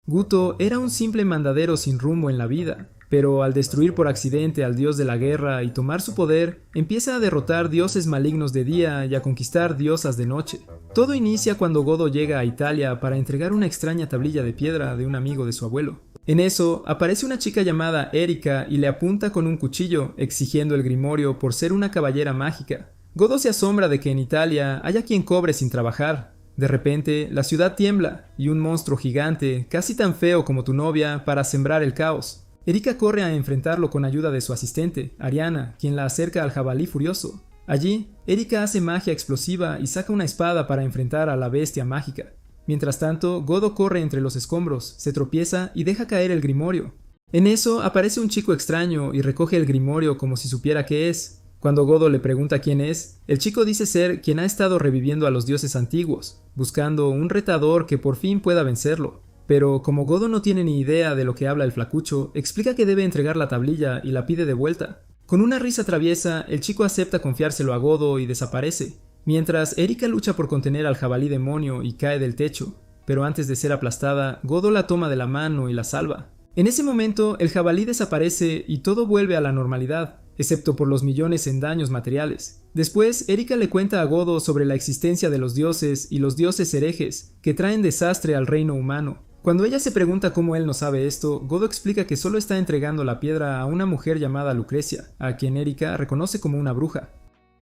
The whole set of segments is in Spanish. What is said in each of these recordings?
Guto era un simple mandadero sin rumbo en la vida, pero al destruir por accidente al dios de la guerra y tomar su poder, empieza a derrotar dioses malignos de día y a conquistar diosas de noche. Todo inicia cuando Godo llega a Italia para entregar una extraña tablilla de piedra de un amigo de su abuelo. En eso, aparece una chica llamada Erika y le apunta con un cuchillo, exigiendo el grimorio por ser una caballera mágica. Godo se asombra de que en Italia haya quien cobre sin trabajar. De repente, la ciudad tiembla, y un monstruo gigante, casi tan feo como tu novia, para sembrar el caos. Erika corre a enfrentarlo con ayuda de su asistente, Ariana, quien la acerca al jabalí furioso. Allí, Erika hace magia explosiva y saca una espada para enfrentar a la bestia mágica. Mientras tanto, Godo corre entre los escombros, se tropieza y deja caer el grimorio. En eso, aparece un chico extraño y recoge el grimorio como si supiera qué es. Cuando Godo le pregunta quién es, el chico dice ser quien ha estado reviviendo a los dioses antiguos, buscando un retador que por fin pueda vencerlo. Pero como Godo no tiene ni idea de lo que habla el flacucho, explica que debe entregar la tablilla y la pide de vuelta. Con una risa traviesa, el chico acepta confiárselo a Godo y desaparece, mientras Erika lucha por contener al jabalí demonio y cae del techo, pero antes de ser aplastada, Godo la toma de la mano y la salva. En ese momento, el jabalí desaparece y todo vuelve a la normalidad, excepto por los millones en daños materiales. Después, Erika le cuenta a Godo sobre la existencia de los dioses y los dioses herejes, que traen desastre al reino humano. Cuando ella se pregunta cómo él no sabe esto, Godo explica que solo está entregando la piedra a una mujer llamada Lucrecia, a quien Erika reconoce como una bruja.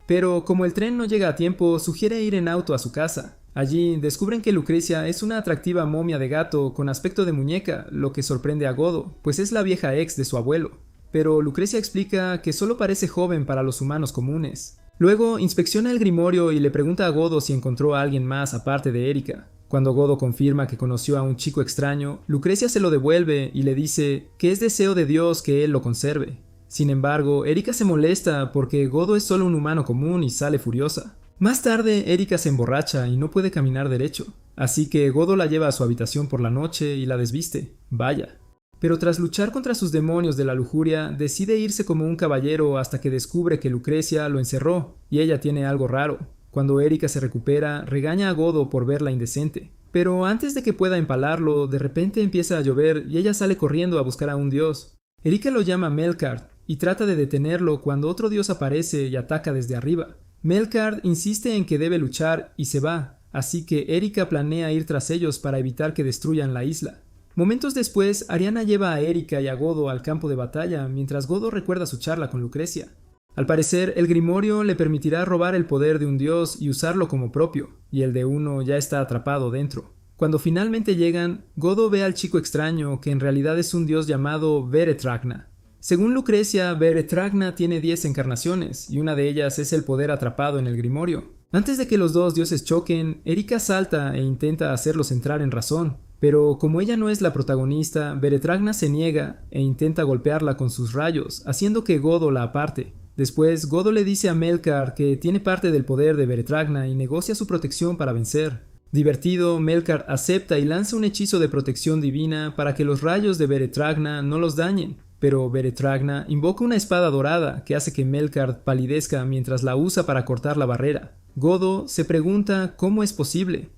Pero como el tren no llega a tiempo, sugiere ir en auto a su casa. Allí descubren que Lucrecia es una atractiva momia de gato con aspecto de muñeca, lo que sorprende a Godo, pues es la vieja ex de su abuelo. Pero Lucrecia explica que solo parece joven para los humanos comunes. Luego inspecciona el grimorio y le pregunta a Godo si encontró a alguien más aparte de Erika. Cuando Godo confirma que conoció a un chico extraño, Lucrecia se lo devuelve y le dice que es deseo de Dios que él lo conserve. Sin embargo, Erika se molesta porque Godo es solo un humano común y sale furiosa. Más tarde, Erika se emborracha y no puede caminar derecho, así que Godo la lleva a su habitación por la noche y la desviste. Vaya. Pero tras luchar contra sus demonios de la lujuria, decide irse como un caballero hasta que descubre que Lucrecia lo encerró, y ella tiene algo raro. Cuando Erika se recupera, regaña a Godo por verla indecente. Pero antes de que pueda empalarlo, de repente empieza a llover y ella sale corriendo a buscar a un dios. Erika lo llama Melkart y trata de detenerlo cuando otro dios aparece y ataca desde arriba. Melkart insiste en que debe luchar y se va, así que Erika planea ir tras ellos para evitar que destruyan la isla. Momentos después, Ariana lleva a Erika y a Godo al campo de batalla mientras Godo recuerda su charla con Lucrecia. Al parecer, el grimorio le permitirá robar el poder de un dios y usarlo como propio, y el de uno ya está atrapado dentro. Cuando finalmente llegan, Godo ve al chico extraño que en realidad es un dios llamado Veretragna. Según Lucrecia, Veretragna tiene 10 encarnaciones, y una de ellas es el poder atrapado en el grimorio. Antes de que los dos dioses choquen, Erika salta e intenta hacerlos entrar en razón, pero como ella no es la protagonista, Veretragna se niega e intenta golpearla con sus rayos, haciendo que Godo la aparte. Después, Godo le dice a Melkart que tiene parte del poder de Veretragna y negocia su protección para vencer. Divertido, Melkart acepta y lanza un hechizo de protección divina para que los rayos de Veretragna no los dañen, pero Veretragna invoca una espada dorada que hace que Melkart palidezca mientras la usa para cortar la barrera. Godo se pregunta cómo es posible.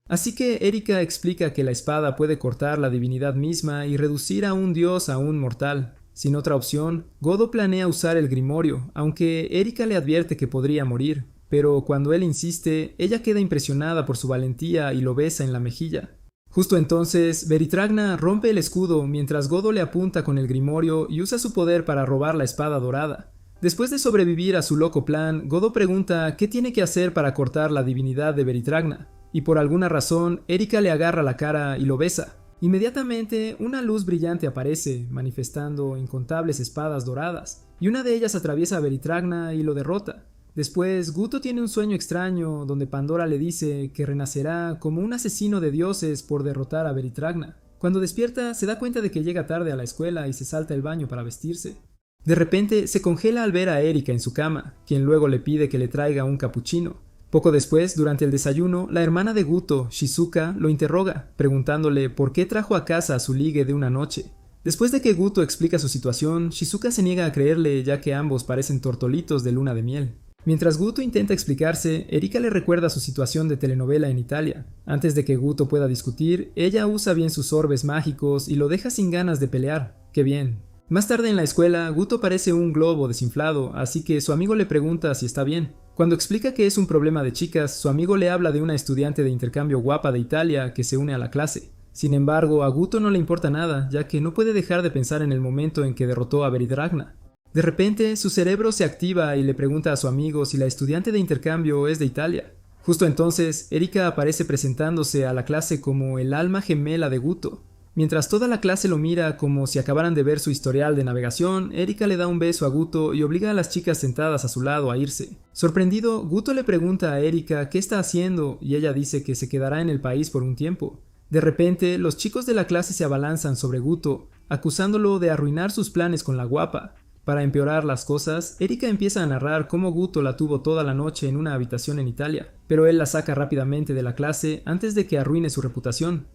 Así que Erika explica que la espada puede cortar la divinidad misma y reducir a un dios a un mortal. Sin otra opción, Godo planea usar el grimorio, aunque Erika le advierte que podría morir, pero cuando él insiste, ella queda impresionada por su valentía y lo besa en la mejilla. Justo entonces, Veretragna rompe el escudo mientras Godo le apunta con el grimorio y usa su poder para robar la espada dorada. Después de sobrevivir a su loco plan, Godo pregunta qué tiene que hacer para cortar la divinidad de Veretragna, y por alguna razón, Erika le agarra la cara y lo besa. Inmediatamente, una luz brillante aparece, manifestando incontables espadas doradas, y una de ellas atraviesa a Veretragna y lo derrota. Después, Guto tiene un sueño extraño donde Pandora le dice que renacerá como un asesino de dioses por derrotar a Veretragna. Cuando despierta, se da cuenta de que llega tarde a la escuela y se salta el baño para vestirse. De repente, se congela al ver a Erika en su cama, quien luego le pide que le traiga un capuchino. Poco después, durante el desayuno, la hermana de Guto, Shizuka, lo interroga, preguntándole por qué trajo a casa a su ligue de una noche. Después de que Guto explica su situación, Shizuka se niega a creerle ya que ambos parecen tortolitos de luna de miel. Mientras Guto intenta explicarse, Erika le recuerda su situación de telenovela en Italia. Antes de que Guto pueda discutir, ella usa bien sus orbes mágicos y lo deja sin ganas de pelear. ¡Qué bien! Más tarde en la escuela, Guto parece un globo desinflado, así que su amigo le pregunta si está bien. Cuando explica que es un problema de chicas, su amigo le habla de una estudiante de intercambio guapa de Italia que se une a la clase. Sin embargo, a Guto no le importa nada, ya que no puede dejar de pensar en el momento en que derrotó a Veridragna. De repente, su cerebro se activa y le pregunta a su amigo si la estudiante de intercambio es de Italia. Justo entonces, Erika aparece presentándose a la clase como el alma gemela de Guto. Mientras toda la clase lo mira como si acabaran de ver su historial de navegación, Erika le da un beso a Guto y obliga a las chicas sentadas a su lado a irse. Sorprendido, Guto le pregunta a Erika qué está haciendo y ella dice que se quedará en el país por un tiempo. De repente, los chicos de la clase se abalanzan sobre Guto, acusándolo de arruinar sus planes con la guapa. Para empeorar las cosas, Erika empieza a narrar cómo Guto la tuvo toda la noche en una habitación en Italia, pero él la saca rápidamente de la clase antes de que arruine su reputación.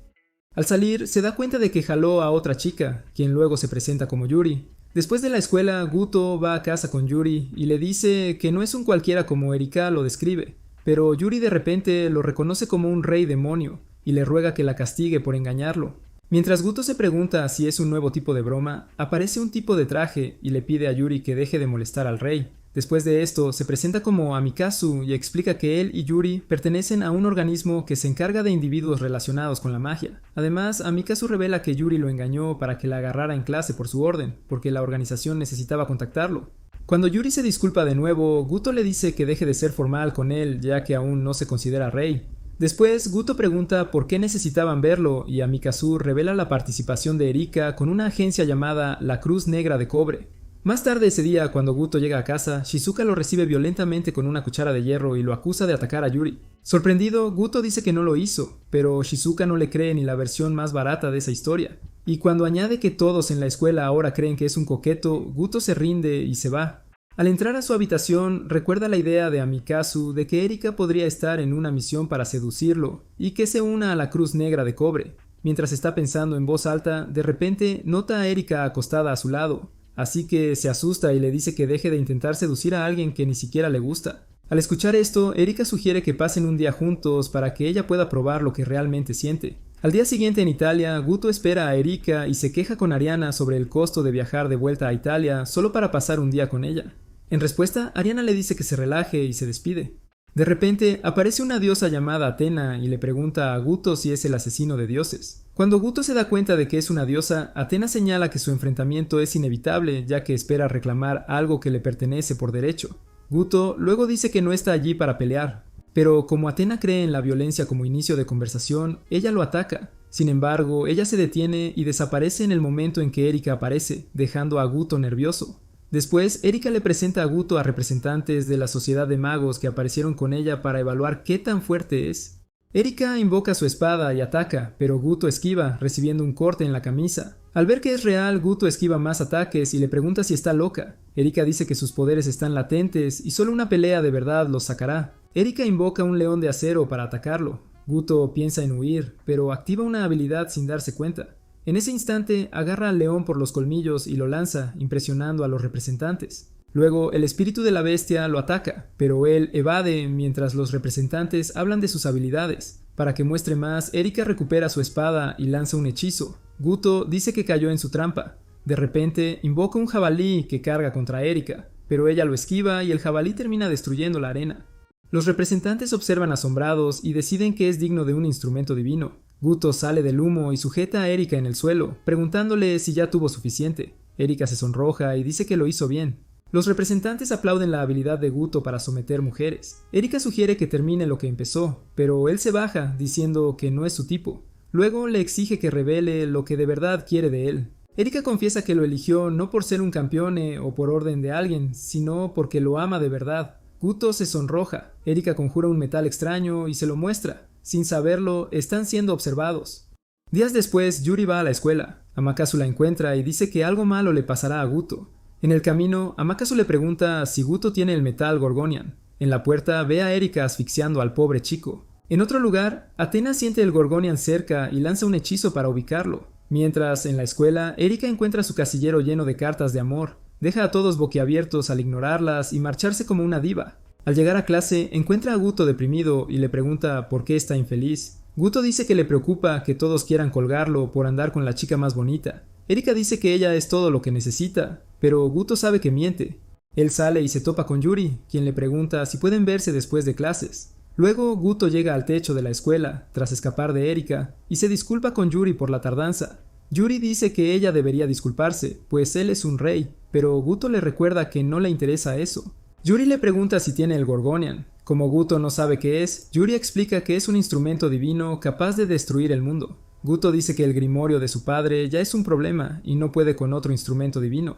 Al salir, se da cuenta de que jaló a otra chica, quien luego se presenta como Yuri. Después de la escuela, Guto va a casa con Yuri y le dice que no es un cualquiera como Erika lo describe, pero Yuri de repente lo reconoce como un rey demonio y le ruega que la castigue por engañarlo. Mientras Guto se pregunta si es un nuevo tipo de broma, aparece un tipo de traje y le pide a Yuri que deje de molestar al rey. Después de esto, se presenta como Amikazu y explica que él y Yuri pertenecen a un organismo que se encarga de individuos relacionados con la magia. Además, Amikazu revela que Yuri lo engañó para que la agarrara en clase por su orden, porque la organización necesitaba contactarlo. Cuando Yuri se disculpa de nuevo, Guto le dice que deje de ser formal con él, ya que aún no se considera rey. Después, Guto pregunta por qué necesitaban verlo y Amikazu revela la participación de Erika con una agencia llamada la Cruz Negra de Cobre. Más tarde ese día, cuando Guto llega a casa, Shizuka lo recibe violentamente con una cuchara de hierro y lo acusa de atacar a Yuri. Sorprendido, Guto dice que no lo hizo, pero Shizuka no le cree ni la versión más barata de esa historia. Y cuando añade que todos en la escuela ahora creen que es un coqueto, Guto se rinde y se va. Al entrar a su habitación, recuerda la idea de Amikazu de que Erika podría estar en una misión para seducirlo y que se una a la Cruz Negra de Cobre. Mientras está pensando en voz alta, de repente nota a Erika acostada a su lado, así que se asusta y le dice que deje de intentar seducir a alguien que ni siquiera le gusta. Al escuchar esto, Erika sugiere que pasen un día juntos para que ella pueda probar lo que realmente siente. Al día siguiente en Italia, Guto espera a Erika y se queja con Ariana sobre el costo de viajar de vuelta a Italia solo para pasar un día con ella. En respuesta, Ariana le dice que se relaje y se despide. De repente, aparece una diosa llamada Atena y le pregunta a Guto si es el asesino de dioses. Cuando Guto se da cuenta de que es una diosa, Atena señala que su enfrentamiento es inevitable, ya que espera reclamar algo que le pertenece por derecho. Guto luego dice que no está allí para pelear, pero como Atena cree en la violencia como inicio de conversación, ella lo ataca. Sin embargo, ella se detiene y desaparece en el momento en que Erika aparece, dejando a Guto nervioso. Después, Erika le presenta a Guto a representantes de la sociedad de magos que aparecieron con ella para evaluar qué tan fuerte es. Erika invoca su espada y ataca, pero Guto esquiva, recibiendo un corte en la camisa. Al ver que es real, Guto esquiva más ataques y le pregunta si está loca. Erika dice que sus poderes están latentes y solo una pelea de verdad los sacará. Erika invoca un león de acero para atacarlo. Guto piensa en huir, pero activa una habilidad sin darse cuenta. En ese instante, agarra al león por los colmillos y lo lanza, impresionando a los representantes. Luego, el espíritu de la bestia lo ataca, pero él evade mientras los representantes hablan de sus habilidades. Para que muestre más, Erika recupera su espada y lanza un hechizo. Guto dice que cayó en su trampa. De repente, invoca un jabalí que carga contra Erika, pero ella lo esquiva y el jabalí termina destruyendo la arena. Los representantes observan asombrados y deciden que es digno de un instrumento divino. Guto sale del humo y sujeta a Erika en el suelo, preguntándole si ya tuvo suficiente. Erika se sonroja y dice que lo hizo bien. Los representantes aplauden la habilidad de Guto para someter mujeres. Erika sugiere que termine lo que empezó, pero él se baja, diciendo que no es su tipo. Luego le exige que revele lo que de verdad quiere de él. Erika confiesa que lo eligió no por ser un campeone o por orden de alguien, sino porque lo ama de verdad. Guto se sonroja. Erika conjura un metal extraño y se lo muestra. Sin saberlo, están siendo observados. Días después, Yuri va a la escuela. Amakasu la encuentra y dice que algo malo le pasará a Guto. En el camino, Amakasu le pregunta si Guto tiene el metal Gorgonian. En la puerta ve a Erika asfixiando al pobre chico. En otro lugar, Athena siente el Gorgonian cerca y lanza un hechizo para ubicarlo. Mientras, en la escuela, Erika encuentra su casillero lleno de cartas de amor. Deja a todos boquiabiertos al ignorarlas y marcharse como una diva. Al llegar a clase, encuentra a Guto deprimido y le pregunta por qué está infeliz. Guto dice que le preocupa que todos quieran colgarlo por andar con la chica más bonita. Erika dice que ella es todo lo que necesita, pero Guto sabe que miente. Él sale y se topa con Yuri, quien le pregunta si pueden verse después de clases. Luego, Guto llega al techo de la escuela, tras escapar de Erika, y se disculpa con Yuri por la tardanza. Yuri dice que ella debería disculparse, pues él es un rey, pero Guto le recuerda que no le interesa eso. Yuri le pregunta si tiene el Gorgonian. Como Guto no sabe qué es, Yuri explica que es un instrumento divino capaz de destruir el mundo. Guto dice que el grimorio de su padre ya es un problema y no puede con otro instrumento divino.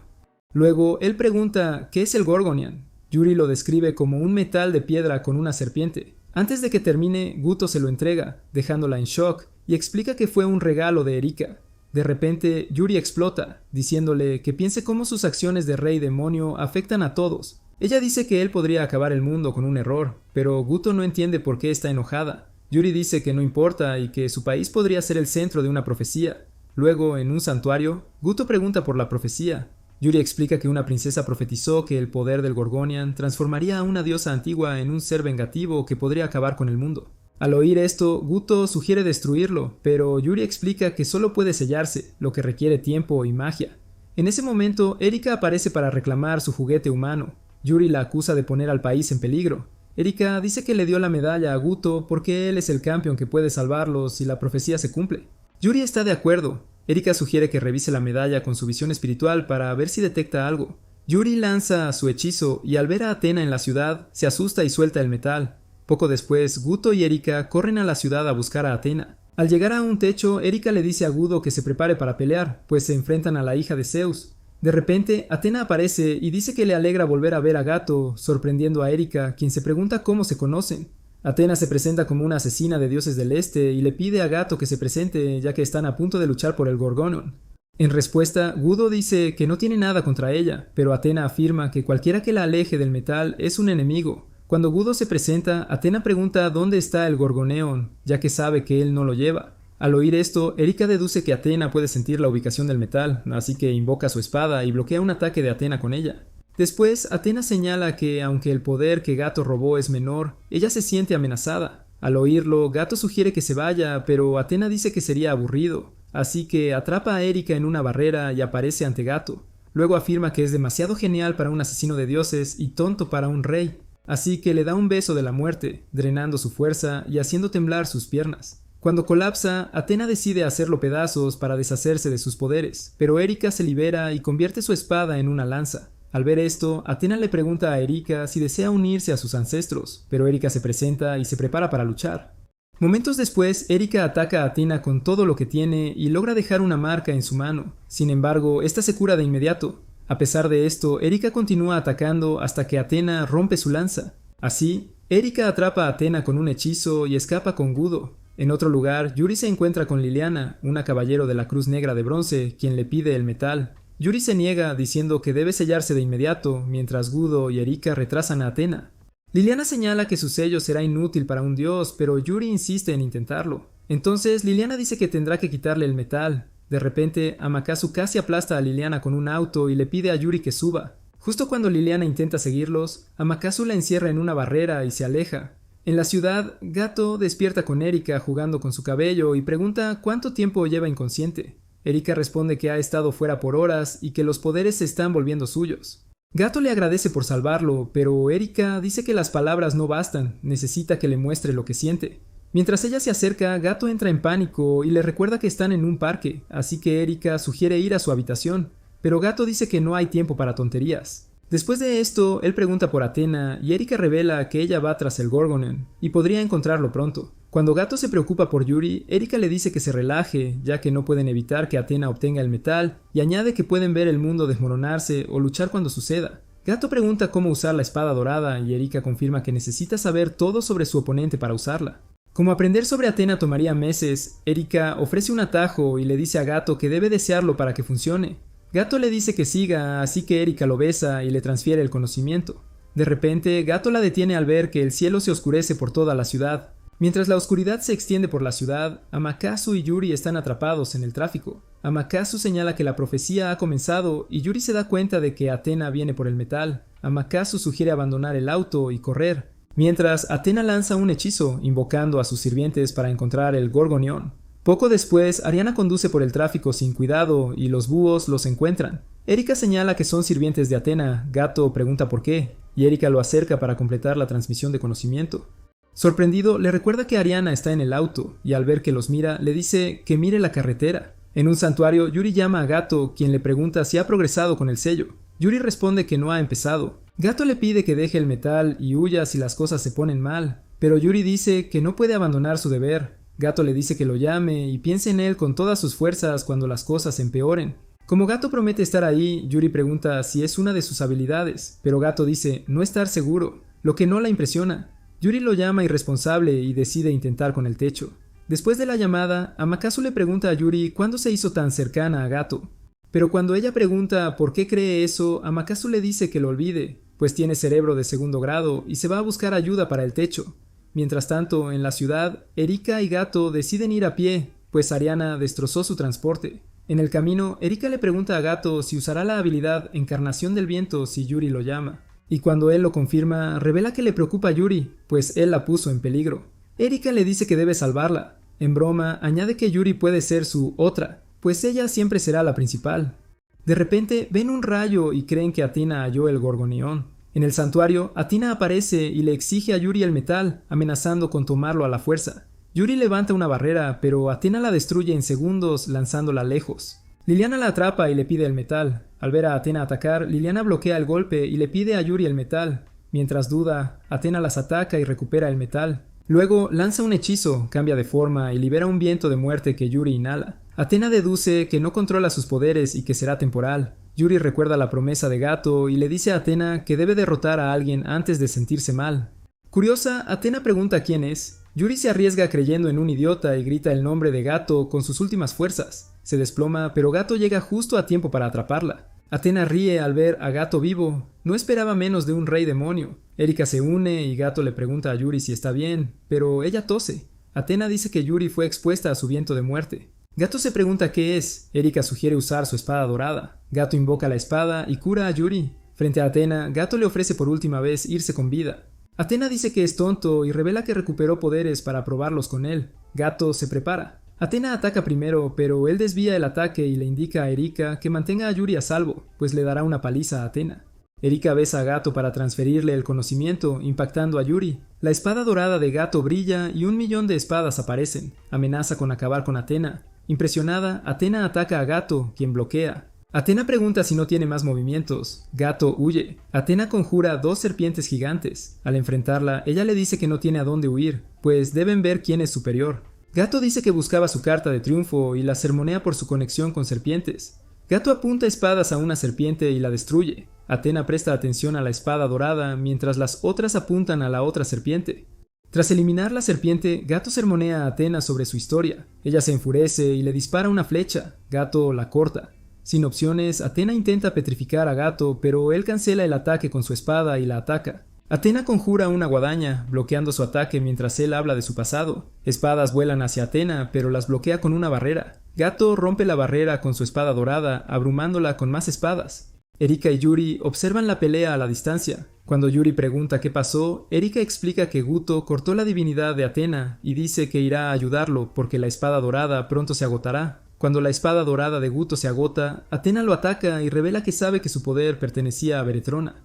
Luego, él pregunta ¿qué es el Gorgonian? Yuri lo describe como un metal de piedra con una serpiente. Antes de que termine, Guto se lo entrega, dejándola en shock, y explica que fue un regalo de Erika. De repente, Yuri explota, diciéndole que piense cómo sus acciones de rey demonio afectan a todos. Ella dice que él podría acabar el mundo con un error, pero Guto no entiende por qué está enojada. Yuri dice que no importa y que su país podría ser el centro de una profecía. Luego, en un santuario, Guto pregunta por la profecía. Yuri explica que una princesa profetizó que el poder del Gorgonian transformaría a una diosa antigua en un ser vengativo que podría acabar con el mundo. Al oír esto, Guto sugiere destruirlo, pero Yuri explica que solo puede sellarse, lo que requiere tiempo y magia. En ese momento, Erika aparece para reclamar su juguete humano. Yuri la acusa de poner al país en peligro. Erika dice que le dio la medalla a Guto porque él es el campeón que puede salvarlos si la profecía se cumple. Yuri está de acuerdo. Erika sugiere que revise la medalla con su visión espiritual para ver si detecta algo. Yuri lanza su hechizo y al ver a Athena en la ciudad, se asusta y suelta el metal. Poco después, Guto y Erika corren a la ciudad a buscar a Athena. Al llegar a un techo, Erika le dice a Guto que se prepare para pelear, pues se enfrentan a la hija de Zeus. De repente, Athena aparece y dice que le alegra volver a ver a Gato, sorprendiendo a Erika, quien se pregunta cómo se conocen. Athena se presenta como una asesina de dioses del este y le pide a Gato que se presente ya que están a punto de luchar por el Gorgonion. En respuesta, Guto dice que no tiene nada contra ella, pero Athena afirma que cualquiera que la aleje del metal es un enemigo. Cuando Guto se presenta, Athena pregunta dónde está el Gorgoneon, ya que sabe que él no lo lleva. Al oír esto, Erika deduce que Athena puede sentir la ubicación del metal, así que invoca su espada y bloquea un ataque de Athena con ella. Después, Athena señala que, aunque el poder que Gato robó es menor, ella se siente amenazada. Al oírlo, Gato sugiere que se vaya, pero Athena dice que sería aburrido, así que atrapa a Erika en una barrera y aparece ante Gato. Luego afirma que es demasiado genial para un asesino de dioses y tonto para un rey, así que le da un beso de la muerte, drenando su fuerza y haciendo temblar sus piernas. Cuando colapsa, Athena decide hacerlo pedazos para deshacerse de sus poderes, pero Erika se libera y convierte su espada en una lanza. Al ver esto, Athena le pregunta a Erika si desea unirse a sus ancestros, pero Erika se presenta y se prepara para luchar. Momentos después, Erika ataca a Athena con todo lo que tiene y logra dejar una marca en su mano. Sin embargo, esta se cura de inmediato. A pesar de esto, Erika continúa atacando hasta que Athena rompe su lanza. Así, Erika atrapa a Athena con un hechizo y escapa con Guto. En otro lugar, Yuri se encuentra con Liliana, una caballero de la Cruz Negra de Bronce, quien le pide el metal. Yuri se niega diciendo que debe sellarse de inmediato, mientras Guto y Erika retrasan a Athena. Liliana señala que su sello será inútil para un dios, pero Yuri insiste en intentarlo. Entonces Liliana dice que tendrá que quitarle el metal. De repente, Amakatsu casi aplasta a Liliana con un auto y le pide a Yuri que suba. Justo cuando Liliana intenta seguirlos, Amakatsu la encierra en una barrera y se aleja. En la ciudad, Gato despierta con Erika jugando con su cabello y pregunta cuánto tiempo lleva inconsciente. Erika responde que ha estado fuera por horas y que los poderes se están volviendo suyos. Gato le agradece por salvarlo, pero Erika dice que las palabras no bastan, necesita que le muestre lo que siente. Mientras ella se acerca, Gato entra en pánico y le recuerda que están en un parque, así que Erika sugiere ir a su habitación, pero Gato dice que no hay tiempo para tonterías. Después de esto, él pregunta por Athena y Erika revela que ella va tras el Gorgonion y podría encontrarlo pronto. Cuando Gato se preocupa por Yuri, Erika le dice que se relaje, ya que no pueden evitar que Athena obtenga el metal, y añade que pueden ver el mundo desmoronarse o luchar cuando suceda. Gato pregunta cómo usar la espada dorada y Erika confirma que necesita saber todo sobre su oponente para usarla. Como aprender sobre Athena tomaría meses, Erika ofrece un atajo y le dice a Gato que debe desearlo para que funcione. Gato le dice que siga, así que Erika lo besa y le transfiere el conocimiento. De repente, Gato la detiene al ver que el cielo se oscurece por toda la ciudad. Mientras la oscuridad se extiende por la ciudad, Amakatsu y Yuri están atrapados en el tráfico. Amaterasu señala que la profecía ha comenzado y Yuri se da cuenta de que Athena viene por el metal. Amaterasu sugiere abandonar el auto y correr, mientras Athena lanza un hechizo invocando a sus sirvientes para encontrar el Gorgonión. Poco después, Ariana conduce por el tráfico sin cuidado y los búhos los encuentran. Erika señala que son sirvientes de Athena, Gato pregunta por qué, y Erika lo acerca para completar la transmisión de conocimiento. Sorprendido, le recuerda que Ariana está en el auto, y al ver que los mira, le dice que mire la carretera. En un santuario, Yuri llama a Gato, quien le pregunta si ha progresado con el sello. Yuri responde que no ha empezado. Gato le pide que deje el metal y huya si las cosas se ponen mal, pero Yuri dice que no puede abandonar su deber. Gato le dice que lo llame y piense en él con todas sus fuerzas cuando las cosas empeoren. Como Gato promete estar ahí, Yuri pregunta si es una de sus habilidades, pero Gato dice no estar seguro, lo que no la impresiona. Yuri lo llama irresponsable y decide intentar con el techo. Después de la llamada, Amaterasu le pregunta a Yuri cuándo se hizo tan cercana a Gato. Pero cuando ella pregunta por qué cree eso, Amaterasu le dice que lo olvide, pues tiene cerebro de segundo grado y se va a buscar ayuda para el techo. Mientras tanto, en la ciudad, Erika y Gato deciden ir a pie, pues Ariana destrozó su transporte. En el camino, Erika le pregunta a Gato si usará la habilidad Encarnación del Viento si Yuri lo llama. Y cuando él lo confirma, revela que le preocupa a Yuri, pues él la puso en peligro. Erika le dice que debe salvarla. En broma, añade que Yuri puede ser su otra, pues ella siempre será la principal. De repente, ven un rayo y creen que Athena halló el Gorgonión. En el santuario, Athena aparece y le exige a Yuri el metal, amenazando con tomarlo a la fuerza. Yuri levanta una barrera, pero Athena la destruye en segundos lanzándola lejos. Liliana la atrapa y le pide el metal. Al ver a Athena atacar, Liliana bloquea el golpe y le pide a Yuri el metal. Mientras duda, Athena las ataca y recupera el metal. Luego lanza un hechizo, cambia de forma y libera un viento de muerte que Yuri inhala. Athena deduce que no controla sus poderes y que será temporal. Yuri recuerda la promesa de Gato y le dice a Athena que debe derrotar a alguien antes de sentirse mal. Curiosa, Athena pregunta quién es. Yuri se arriesga creyendo en un idiota y grita el nombre de Gato con sus últimas fuerzas. Se desploma, pero Gato llega justo a tiempo para atraparla. Athena ríe al ver a Gato vivo. No esperaba menos de un rey demonio. Erika se une y Gato le pregunta a Yuri si está bien, pero ella tose. Athena dice que Yuri fue expuesta a su viento de muerte. Gato se pregunta qué es. Erika sugiere usar su espada dorada. Gato invoca la espada y cura a Yuri. Frente a Athena, Gato le ofrece por última vez irse con vida. Athena dice que es tonto y revela que recuperó poderes para probarlos con él. Gato se prepara. Athena ataca primero, pero él desvía el ataque y le indica a Erika que mantenga a Yuri a salvo, pues le dará una paliza a Athena. Erika besa a Gato para transferirle el conocimiento, impactando a Yuri. La espada dorada de Gato brilla y 1.000.000 de espadas aparecen. Amenaza con acabar con Athena. Impresionada, Athena ataca a Gato, quien bloquea. Athena pregunta si no tiene más movimientos. Gato huye. Athena conjura 2 serpientes gigantes. Al enfrentarla, ella le dice que no tiene a dónde huir, pues deben ver quién es superior. Gato dice que buscaba su carta de triunfo y la sermonea por su conexión con serpientes. Gato apunta espadas a una serpiente y la destruye. Athena presta atención a la espada dorada mientras las otras apuntan a la otra serpiente. Tras eliminar la serpiente, Gato sermonea a Athena sobre su historia. Ella se enfurece y le dispara una flecha. Gato la corta. Sin opciones, Athena intenta petrificar a Gato, pero él cancela el ataque con su espada y la ataca. Athena conjura una guadaña, bloqueando su ataque mientras él habla de su pasado. Espadas vuelan hacia Athena, pero las bloquea con una barrera. Gato rompe la barrera con su espada dorada, abrumándola con más espadas. Erika y Yuri observan la pelea a la distancia. Cuando Yuri pregunta qué pasó, Erika explica que Guto cortó la divinidad de Athena y dice que irá a ayudarlo porque la espada dorada pronto se agotará. Cuando la espada dorada de Guto se agota, Athena lo ataca y revela que sabe que su poder pertenecía a Beretrona.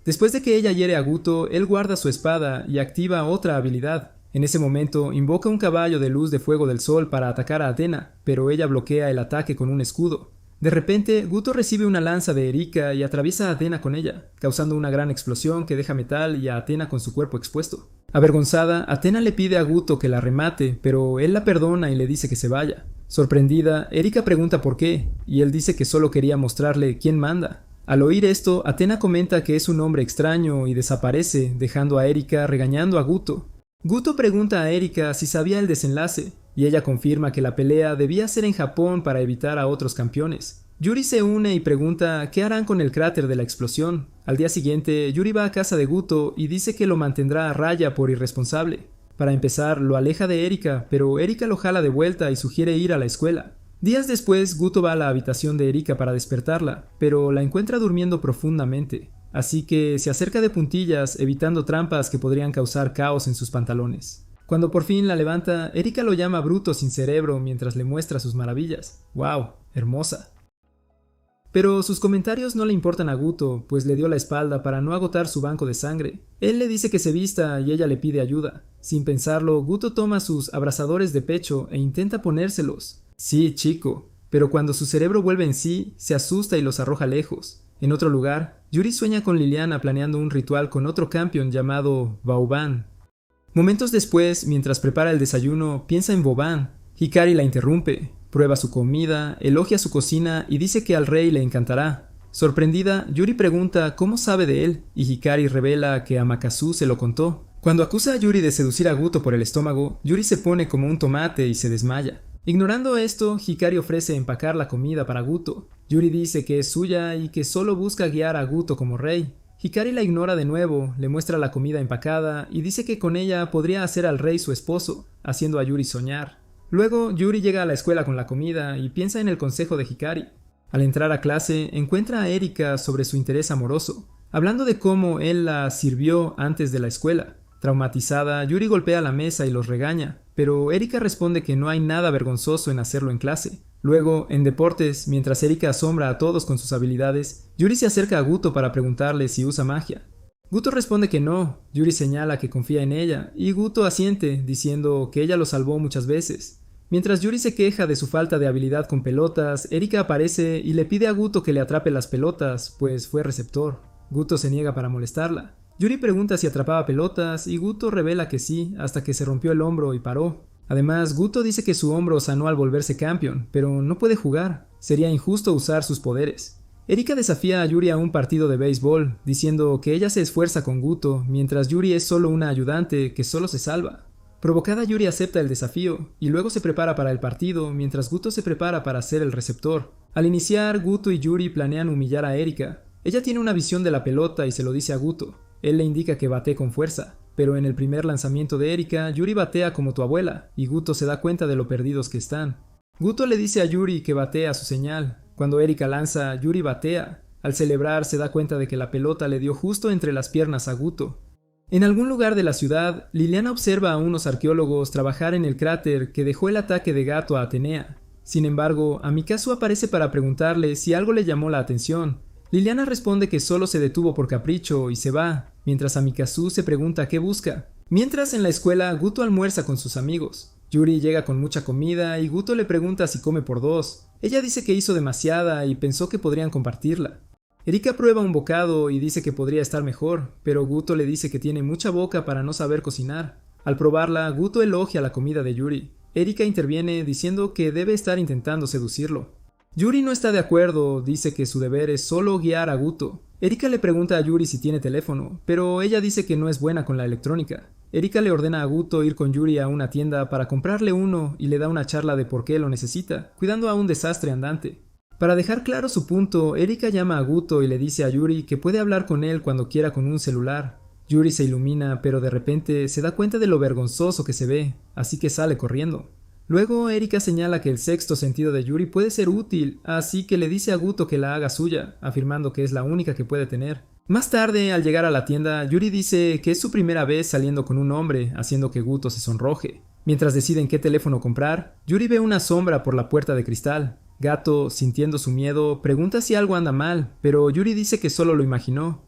Después de que ella hiere a Guto, él guarda su espada y activa otra habilidad. En ese momento, invoca un caballo de luz de fuego del sol para atacar a Athena, pero ella bloquea el ataque con un escudo. De repente, Guto recibe una lanza de Erika y atraviesa a Athena con ella, causando una gran explosión que deja metal y a Athena con su cuerpo expuesto. Avergonzada, Athena le pide a Guto que la remate, pero él la perdona y le dice que se vaya. Sorprendida, Erika pregunta por qué, y él dice que solo quería mostrarle quién manda. Al oír esto, Athena comenta que es un hombre extraño y desaparece, dejando a Erika regañando a Guto. Guto pregunta a Erika si sabía el desenlace, y ella confirma que la pelea debía ser en Japón para evitar a otros campeones. Yuri se une y pregunta qué harán con el cráter de la explosión. Al día siguiente, Yuri va a casa de Guto y dice que lo mantendrá a raya por irresponsable. Para empezar, lo aleja de Erika, pero Erika lo jala de vuelta y sugiere ir a la escuela. Días después, Guto va a la habitación de Erika para despertarla, pero la encuentra durmiendo profundamente, así que se acerca de puntillas, evitando trampas que podrían causar caos en sus pantalones. Cuando por fin la levanta, Erika lo llama bruto sin cerebro mientras le muestra sus maravillas. ¡Wow! Hermosa. Pero sus comentarios no le importan a Guto, pues le dio la espalda para no agotar su banco de sangre. Él le dice que se vista y ella le pide ayuda. Sin pensarlo, Guto toma sus abrasadores de pecho e intenta ponérselos. Sí, chico, pero cuando su cerebro vuelve en sí, se asusta y los arroja lejos. En otro lugar, Yuri sueña con Liliana planeando un ritual con otro campeón llamado Vauban. Momentos después, mientras prepara el desayuno, piensa en Vauban. Hikari la interrumpe, prueba su comida, elogia su cocina y dice que al rey le encantará. Sorprendida, Yuri pregunta cómo sabe de él y Hikari revela que Amakasu se lo contó. Cuando acusa a Yuri de seducir a Guto por el estómago, Yuri se pone como un tomate y se desmaya. Ignorando esto, Hikari ofrece empacar la comida para Guto. Yuri dice que es suya y que solo busca guiar a Guto como rey. Hikari la ignora de nuevo, le muestra la comida empacada y dice que con ella podría hacer al rey su esposo, haciendo a Yuri soñar. Luego, Yuri llega a la escuela con la comida y piensa en el consejo de Hikari. Al entrar a clase, encuentra a Erika sobre su interés amoroso, hablando de cómo él la sirvió antes de la escuela. Traumatizada, Yuri golpea la mesa y los regaña, pero Erika responde que no hay nada vergonzoso en hacerlo en clase. Luego, en deportes, mientras Erika asombra a todos con sus habilidades, Yuri se acerca a Guto para preguntarle si usa magia. Guto responde que no, Yuri señala que confía en ella, y Guto asiente, diciendo que ella lo salvó muchas veces. Mientras Yuri se queja de su falta de habilidad con pelotas, Erika aparece y le pide a Guto que le atrape las pelotas, pues fue receptor. Guto se niega para molestarla. Yuri pregunta si atrapaba pelotas y Guto revela que sí, hasta que se rompió el hombro y paró. Además, Guto dice que su hombro sanó al volverse campeón, pero no puede jugar. Sería injusto usar sus poderes. Erika desafía a Yuri a un partido de béisbol, diciendo que ella se esfuerza con Guto, mientras Yuri es solo una ayudante que solo se salva. Provocada, Yuri acepta el desafío, y luego se prepara para el partido, mientras Guto se prepara para ser el receptor. Al iniciar, Guto y Yuri planean humillar a Erika. Ella tiene una visión de la pelota y se lo dice a Guto. Él le indica que batee con fuerza, pero en el primer lanzamiento de Erika, Yuri batea como tu abuela, y Guto se da cuenta de lo perdidos que están. Guto le dice a Yuri que batea su señal. Cuando Erika lanza, Yuri batea. Al celebrar, se da cuenta de que la pelota le dio justo entre las piernas a Guto. En algún lugar de la ciudad, Liliana observa a unos arqueólogos trabajar en el cráter que dejó el ataque de Gato a Atenea. Sin embargo, Amikazu aparece para preguntarle si algo le llamó la atención. Liliana responde que solo se detuvo por capricho y se va, mientras Amikazu se pregunta qué busca. Mientras en la escuela, Guto almuerza con sus amigos. Yuri llega con mucha comida y Guto le pregunta si come por dos. Ella dice que hizo demasiada y pensó que podrían compartirla. Erika prueba un bocado y dice que podría estar mejor, pero Guto le dice que tiene mucha boca para no saber cocinar. Al probarla, Guto elogia la comida de Yuri. Erika interviene diciendo que debe estar intentando seducirlo. Yuri no está de acuerdo, dice que su deber es solo guiar a Guto. Erika le pregunta a Yuri si tiene teléfono, pero ella dice que no es buena con la electrónica. Erika le ordena a Guto ir con Yuri a una tienda para comprarle uno y le da una charla de por qué lo necesita, cuidando a un desastre andante. Para dejar claro su punto, Erika llama a Guto y le dice a Yuri que puede hablar con él cuando quiera con un celular. Yuri se ilumina, pero de repente se da cuenta de lo vergonzoso que se ve, así que sale corriendo. Luego, Erika señala que el sexto sentido de Yuri puede ser útil, así que le dice a Guto que la haga suya, afirmando que es la única que puede tener. Más tarde, al llegar a la tienda, Yuri dice que es su primera vez saliendo con un hombre, haciendo que Guto se sonroje. Mientras deciden qué teléfono comprar, Yuri ve una sombra por la puerta de cristal. Gato, sintiendo su miedo, pregunta si algo anda mal, pero Yuri dice que solo lo imaginó.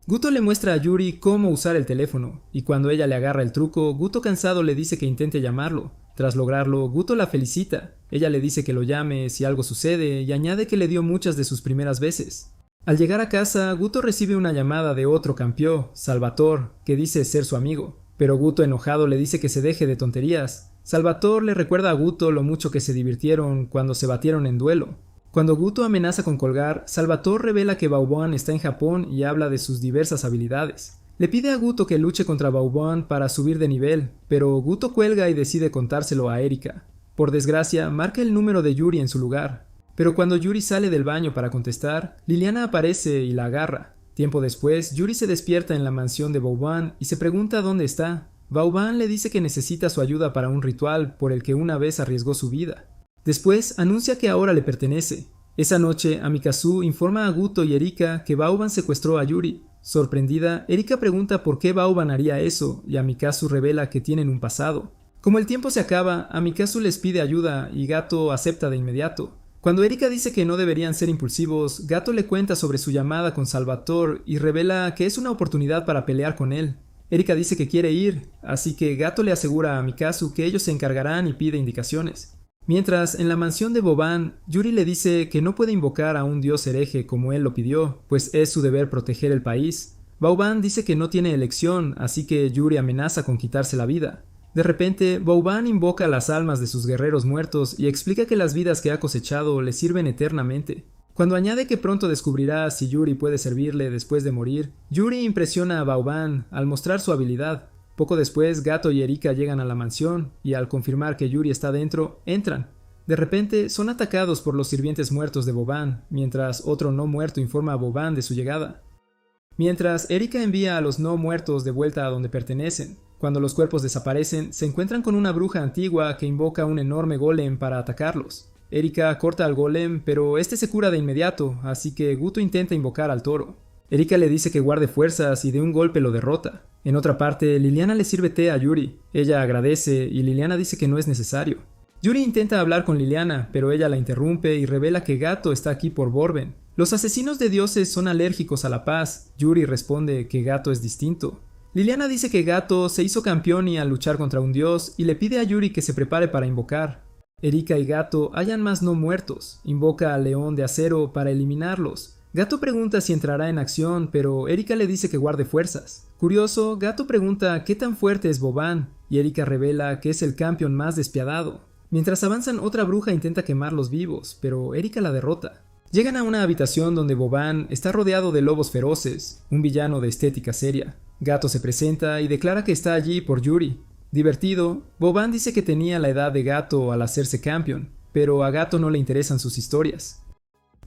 Guto le muestra a Yuri cómo usar el teléfono, y cuando ella le agarra el truco, Guto cansado le dice que intente llamarlo. Tras lograrlo, Guto la felicita. Ella le dice que lo llame si algo sucede y añade que le dio muchas de sus primeras veces. Al llegar a casa, Guto recibe una llamada de otro campeón, Salvatore, que dice ser su amigo. Pero Guto enojado le dice que se deje de tonterías. Salvatore le recuerda a Guto lo mucho que se divirtieron cuando se batieron en duelo. Cuando Guto amenaza con colgar, Salvatore revela que Vauban está en Japón y habla de sus diversas habilidades. Le pide a Guto que luche contra Vauban para subir de nivel, pero Guto cuelga y decide contárselo a Erika. Por desgracia, marca el número de Yuri en su lugar. Pero cuando Yuri sale del baño para contestar, Liliana aparece y la agarra. Tiempo después, Yuri se despierta en la mansión de Vauban y se pregunta dónde está. Vauban le dice que necesita su ayuda para un ritual por el que una vez arriesgó su vida. Después anuncia que ahora le pertenece. Esa noche, Amikazu informa a Guto y Erika que Vauban secuestró a Yuri. Sorprendida, Erika pregunta por qué Vauban haría eso, y Amikazu revela que tienen un pasado. Como el tiempo se acaba, Amikazu les pide ayuda y Gato acepta de inmediato. Cuando Erika dice que no deberían ser impulsivos, Gato le cuenta sobre su llamada con Salvatore y revela que es una oportunidad para pelear con él. Erika dice que quiere ir, así que Gato le asegura a Amikazu que ellos se encargarán y pide indicaciones. Mientras, en la mansión de Vauban, Yuri le dice que no puede invocar a un dios hereje como él lo pidió, pues es su deber proteger el país. Vauban dice que no tiene elección, así que Yuri amenaza con quitarse la vida. De repente, Vauban invoca las almas de sus guerreros muertos y explica que las vidas que ha cosechado le sirven eternamente. Cuando añade que pronto descubrirá si Yuri puede servirle después de morir, Yuri impresiona a Vauban al mostrar su habilidad. Poco después, Gato y Erika llegan a la mansión y al confirmar que Yuri está dentro, entran. De repente, son atacados por los sirvientes muertos de Vauban, mientras otro no muerto informa a Vauban de su llegada. Mientras, Erika envía a los no muertos de vuelta a donde pertenecen. Cuando los cuerpos desaparecen, se encuentran con una bruja antigua que invoca un enorme golem para atacarlos. Erika corta al golem, pero este se cura de inmediato, así que Guto intenta invocar al toro. Erika le dice que guarde fuerzas y de un golpe lo derrota. En otra parte, Liliana le sirve té a Yuri. Ella agradece y Liliana dice que no es necesario. Yuri intenta hablar con Liliana, pero ella la interrumpe y revela que Gato está aquí por Borben. Los asesinos de dioses son alérgicos a la paz. Yuri responde que Gato es distinto. Liliana dice que Gato se hizo campeón y al luchar contra un dios y le pide a Yuri que se prepare para invocar. Erika y Gato hallan más no muertos. Invoca al león de acero para eliminarlos. Gato pregunta si entrará en acción, pero Erika le dice que guarde fuerzas. Curioso, Gato pregunta qué tan fuerte es Vauban, y Erika revela que es el campeón más despiadado. Mientras avanzan, otra bruja intenta quemarlos vivos, pero Erika la derrota. Llegan a una habitación donde Vauban está rodeado de lobos feroces, un villano de estética seria. Gato se presenta y declara que está allí por Yuri. Divertido, Vauban dice que tenía la edad de Gato al hacerse campeón, pero a Gato no le interesan sus historias.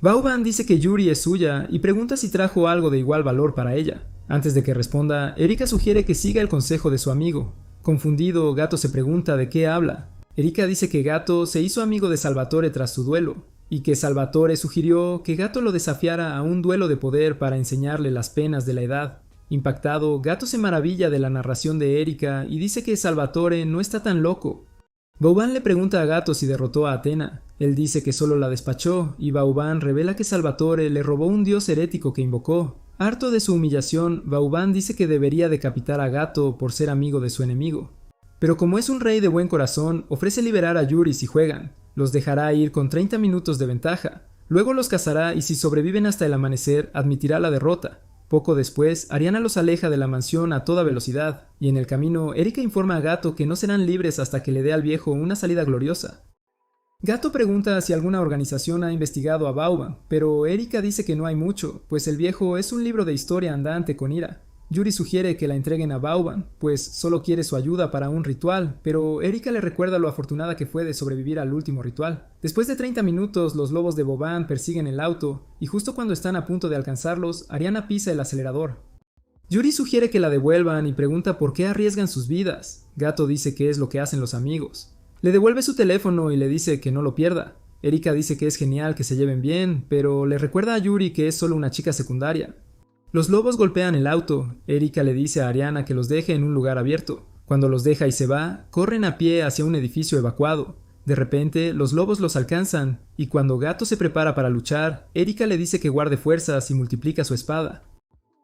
Vauban dice que Yuri es suya y pregunta si trajo algo de igual valor para ella. Antes de que responda, Erika sugiere que siga el consejo de su amigo. Confundido, Gato se pregunta de qué habla. Erika dice que Gato se hizo amigo de Salvatore tras su duelo, y que Salvatore sugirió que Gato lo desafiara a un duelo de poder para enseñarle las penas de la edad. Impactado, Gato se maravilla de la narración de Erika y dice que Salvatore no está tan loco. Vauban le pregunta a Gato si derrotó a Athena. Él dice que solo la despachó, y Vauban revela que Salvatore le robó un dios herético que invocó. Harto de su humillación, Vauban dice que debería decapitar a Gato por ser amigo de su enemigo. Pero como es un rey de buen corazón, ofrece liberar a Yuri si juegan. Los dejará ir con 30 minutos de ventaja. Luego los casará y si sobreviven hasta el amanecer, admitirá la derrota. Poco después, Ariana los aleja de la mansión a toda velocidad, y en el camino, Erika informa a Gato que no serán libres hasta que le dé al viejo una salida gloriosa. Gato pregunta si alguna organización ha investigado a Vauban, pero Erika dice que no hay mucho, pues el viejo es un libro de historia andante con ira. Yuri sugiere que la entreguen a Vauban, pues solo quiere su ayuda para un ritual, pero Erika le recuerda lo afortunada que fue de sobrevivir al último ritual. Después de 30 minutos, los lobos de Vauban persiguen el auto, y justo cuando están a punto de alcanzarlos, Ariana pisa el acelerador. Yuri sugiere que la devuelvan y pregunta por qué arriesgan sus vidas. Gato dice que es lo que hacen los amigos. Le devuelve su teléfono y le dice que no lo pierda. Erika dice que es genial que se lleven bien, pero le recuerda a Yuri que es solo una chica secundaria. Los lobos golpean el auto. Erika le dice a Ariana que los deje en un lugar abierto. Cuando los deja y se va, corren a pie hacia un edificio evacuado. De repente, los lobos los alcanzan, y cuando Gato se prepara para luchar, Erika le dice que guarde fuerzas y multiplica su espada.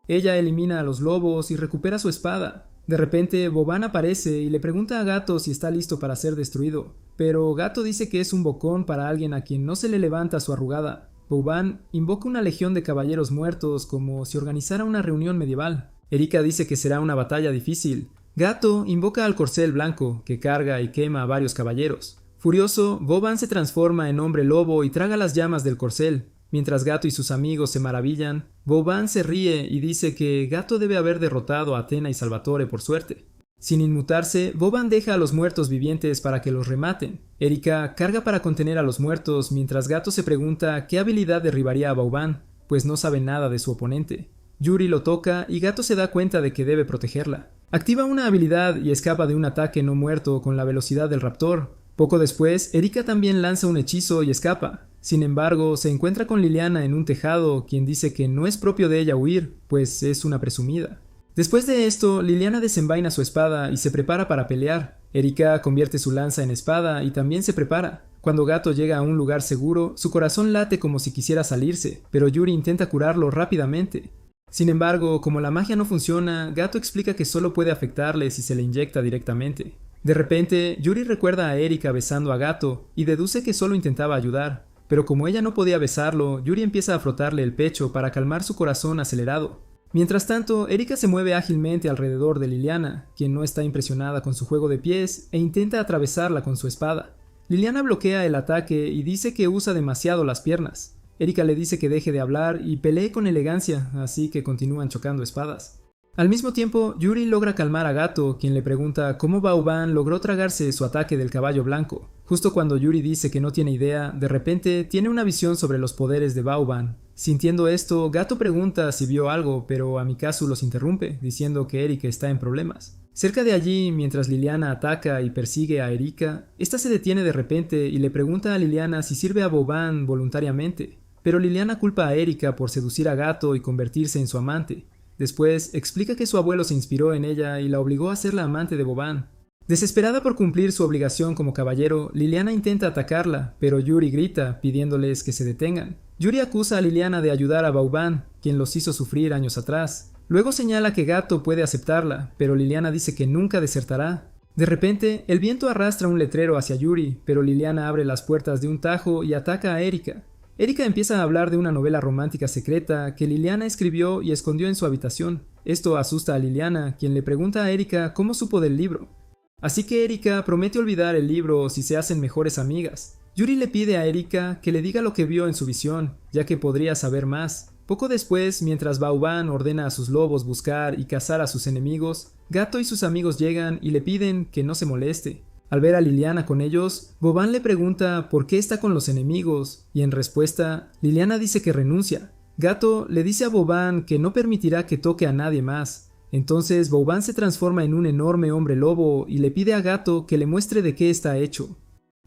Ella elimina a los lobos y recupera su espada. De repente, Vauban aparece y le pregunta a Gato si está listo para ser destruido, pero Gato dice que es un bocón para alguien a quien no se le levanta su arrugada. Vauban invoca una legión de caballeros muertos como si organizara una reunión medieval. Erika dice que será una batalla difícil. Gato invoca al corcel blanco, que carga y quema a varios caballeros. Furioso, Vauban se transforma en hombre lobo y traga las llamas del corcel. Mientras Gato y sus amigos se maravillan, Vauban se ríe y dice que Gato debe haber derrotado a Athena y Salvatore por suerte. Sin inmutarse, Vauban deja a los muertos vivientes para que los rematen. Erika carga para contener a los muertos mientras Gato se pregunta qué habilidad derribaría a Vauban, pues no sabe nada de su oponente. Yuri lo toca y Gato se da cuenta de que debe protegerla. Activa una habilidad y escapa de un ataque no muerto con la velocidad del raptor, Poco después, Erika también lanza un hechizo y escapa. Sin embargo, se encuentra con Liliana en un tejado, quien dice que no es propio de ella huir, pues es una presumida. Después de esto, Liliana desenvaina su espada y se prepara para pelear. Erika convierte su lanza en espada y también se prepara. Cuando Gato llega a un lugar seguro, su corazón late como si quisiera salirse, pero Yuri intenta curarlo rápidamente. Sin embargo, como la magia no funciona, Gato explica que solo puede afectarle si se le inyecta directamente. De repente, Yuri recuerda a Erika besando a Gato y deduce que solo intentaba ayudar, pero como ella no podía besarlo, Yuri empieza a frotarle el pecho para calmar su corazón acelerado. Mientras tanto, Erika se mueve ágilmente alrededor de Liliana, quien no está impresionada con su juego de pies, e intenta atravesarla con su espada. Liliana bloquea el ataque y dice que usa demasiado las piernas. Erika le dice que deje de hablar y pelee con elegancia, así que continúan chocando espadas. Al mismo tiempo, Yuri logra calmar a Gato, quien le pregunta cómo Vauban logró tragarse su ataque del caballo blanco. Justo cuando Yuri dice que no tiene idea, de repente tiene una visión sobre los poderes de Vauban. Sintiendo esto, Gato pregunta si vio algo, pero Amikazu los interrumpe, diciendo que Erika está en problemas. Cerca de allí, mientras Liliana ataca y persigue a Erika, esta se detiene de repente y le pregunta a Liliana si sirve a Vauban voluntariamente. Pero Liliana culpa a Erika por seducir a Gato y convertirse en su amante. Después, explica que su abuelo se inspiró en ella y la obligó a ser la amante de Vauban. Desesperada por cumplir su obligación como caballero, Liliana intenta atacarla, pero Yuri grita, pidiéndoles que se detengan. Yuri acusa a Liliana de ayudar a Vauban, quien los hizo sufrir años atrás. Luego señala que Gato puede aceptarla, pero Liliana dice que nunca desertará. De repente, el viento arrastra un letrero hacia Yuri, pero Liliana abre las puertas de un tajo y ataca a Erika. Erika empieza a hablar de una novela romántica secreta que Liliana escribió y escondió en su habitación. Esto asusta a Liliana, quien le pregunta a Erika cómo supo del libro. Así que Erika promete olvidar el libro si se hacen mejores amigas. Yuri le pide a Erika que le diga lo que vio en su visión, ya que podría saber más. Poco después, mientras Vauban ordena a sus lobos buscar y cazar a sus enemigos, Gato y sus amigos llegan y le piden que no se moleste. Al ver a Liliana con ellos, Vauban le pregunta por qué está con los enemigos, y en respuesta, Liliana dice que renuncia. Gato le dice a Vauban que no permitirá que toque a nadie más. Entonces Vauban se transforma en un enorme hombre lobo y le pide a Gato que le muestre de qué está hecho.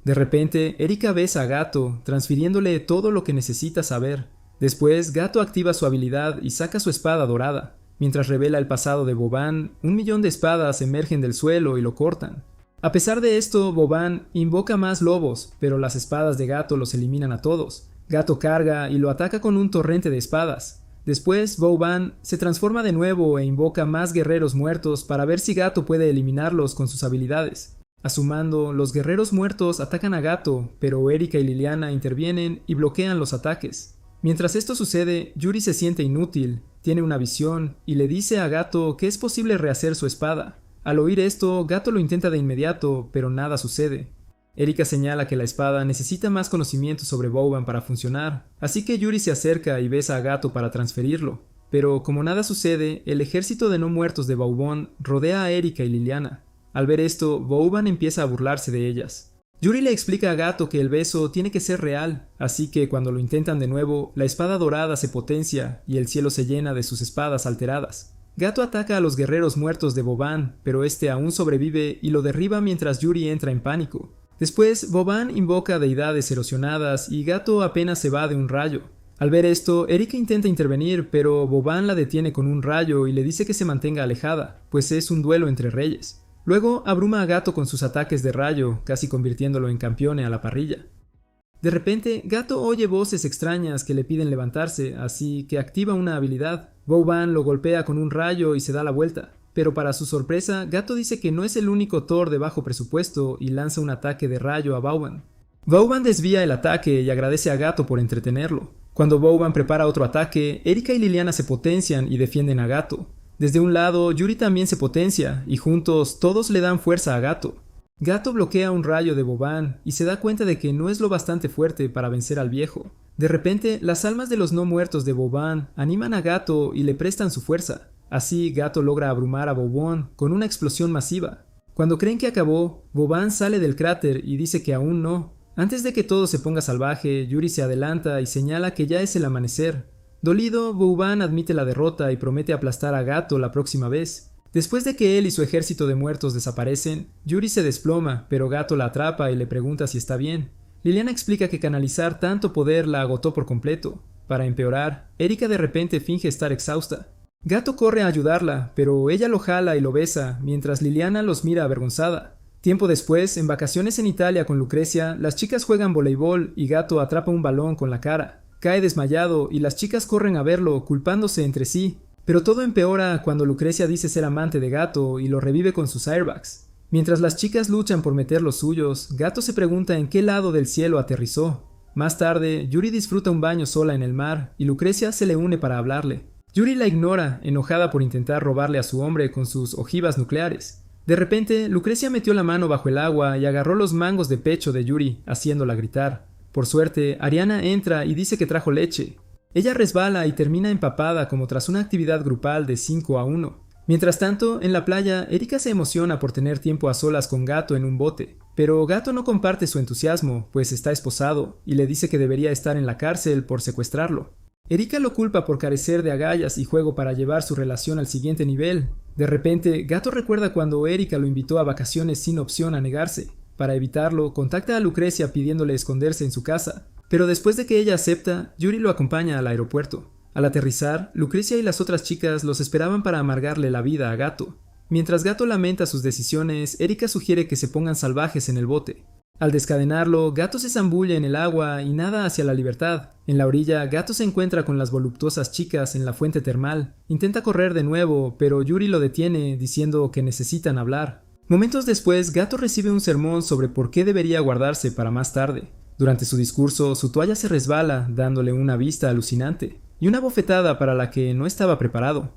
De repente, Erika besa a Gato, transfiriéndole todo lo que necesita saber. Después, Gato activa su habilidad y saca su espada dorada. Mientras revela el pasado de Vauban, 1.000.000 de espadas emergen del suelo y lo cortan. A pesar de esto, Vauban invoca más lobos, pero las espadas de Gato los eliminan a todos. Gato carga y lo ataca con un torrente de espadas. Después, Vauban se transforma de nuevo e invoca más guerreros muertos para ver si Gato puede eliminarlos con sus habilidades. A su mando, los guerreros muertos atacan a Gato, pero Erika y Liliana intervienen y bloquean los ataques. Mientras esto sucede, Yuri se siente inútil, tiene una visión y le dice a Gato que es posible rehacer su espada. Al oír esto, Gato lo intenta de inmediato, pero nada sucede. Erika señala que la espada necesita más conocimiento sobre Vauban para funcionar, así que Yuri se acerca y besa a Gato para transferirlo. Pero como nada sucede, el ejército de no muertos de Vauban rodea a Erika y Liliana. Al ver esto, Vauban empieza a burlarse de ellas. Yuri le explica a Gato que el beso tiene que ser real, así que cuando lo intentan de nuevo, la espada dorada se potencia y el cielo se llena de sus espadas alteradas. Gato ataca a los guerreros muertos de Vauban, pero este aún sobrevive y lo derriba mientras Yuri entra en pánico. Después, Vauban invoca deidades erosionadas y Gato apenas se va de un rayo. Al ver esto, Erika intenta intervenir, pero Vauban la detiene con un rayo y le dice que se mantenga alejada, pues es un duelo entre reyes. Luego, abruma a Gato con sus ataques de rayo, casi convirtiéndolo en campeón a la parrilla. De repente, Gato oye voces extrañas que le piden levantarse, así que activa una habilidad. Vauban lo golpea con un rayo y se da la vuelta. Pero para su sorpresa, Gato dice que no es el único Thor de bajo presupuesto y lanza un ataque de rayo a Vauban. Vauban desvía el ataque y agradece a Gato por entretenerlo. Cuando Vauban prepara otro ataque, Erika y Liliana se potencian y defienden a Gato. Desde un lado, Yuri también se potencia y juntos todos le dan fuerza a Gato. Gato bloquea un rayo de Vauban y se da cuenta de que no es lo bastante fuerte para vencer al viejo. De repente, las almas de los no muertos de Vauban animan a Gato y le prestan su fuerza. Así, Gato logra abrumar a Vauban con una explosión masiva. Cuando creen que acabó, Vauban sale del cráter y dice que aún no. Antes de que todo se ponga salvaje, Yuri se adelanta y señala que ya es el amanecer. Dolido, Vauban admite la derrota y promete aplastar a Gato la próxima vez. Después de que él y su ejército de muertos desaparecen, Yuri se desploma, pero Gato la atrapa y le pregunta si está bien. Liliana explica que canalizar tanto poder la agotó por completo. Para empeorar, Erika de repente finge estar exhausta. Gato corre a ayudarla, pero ella lo jala y lo besa, mientras Liliana los mira avergonzada. Tiempo después, en vacaciones en Italia con Lucrecia, las chicas juegan voleibol y Gato atrapa un balón con la cara. Cae desmayado y las chicas corren a verlo, culpándose entre sí. Pero todo empeora cuando Lucrecia dice ser amante de Gato y lo revive con sus airbags. Mientras las chicas luchan por meter los suyos, Gato se pregunta en qué lado del cielo aterrizó. Más tarde, Yuri disfruta un baño sola en el mar y Lucrecia se le une para hablarle. Yuri la ignora, enojada por intentar robarle a su hombre con sus ojivas nucleares. De repente, Lucrecia metió la mano bajo el agua y agarró los mangos de pecho de Yuri, haciéndola gritar. Por suerte, Ariana entra y dice que trajo leche. Ella resbala y termina empapada como tras una actividad grupal de 5-1. Mientras tanto, en la playa, Erika se emociona por tener tiempo a solas con Gato en un bote. Pero Gato no comparte su entusiasmo, pues está esposado, y le dice que debería estar en la cárcel por secuestrarlo. Erika lo culpa por carecer de agallas y juego para llevar su relación al siguiente nivel. De repente, Gato recuerda cuando Erika lo invitó a vacaciones sin opción a negarse. Para evitarlo, contacta a Lucrecia pidiéndole esconderse en su casa. Pero después de que ella acepta, Yuri lo acompaña al aeropuerto. Al aterrizar, Lucrecia y las otras chicas los esperaban para amargarle la vida a Gato. Mientras Gato lamenta sus decisiones, Erika sugiere que se pongan salvajes en el bote. Al descadenarlo, Gato se zambulle en el agua y nada hacia la libertad. En la orilla, Gato se encuentra con las voluptuosas chicas en la fuente termal. Intenta correr de nuevo, pero Yuri lo detiene, diciendo que necesitan hablar. Momentos después, Gato recibe un sermón sobre por qué debería guardarse para más tarde. Durante su discurso, su toalla se resbala, dándole una vista alucinante, y una bofetada para la que no estaba preparado.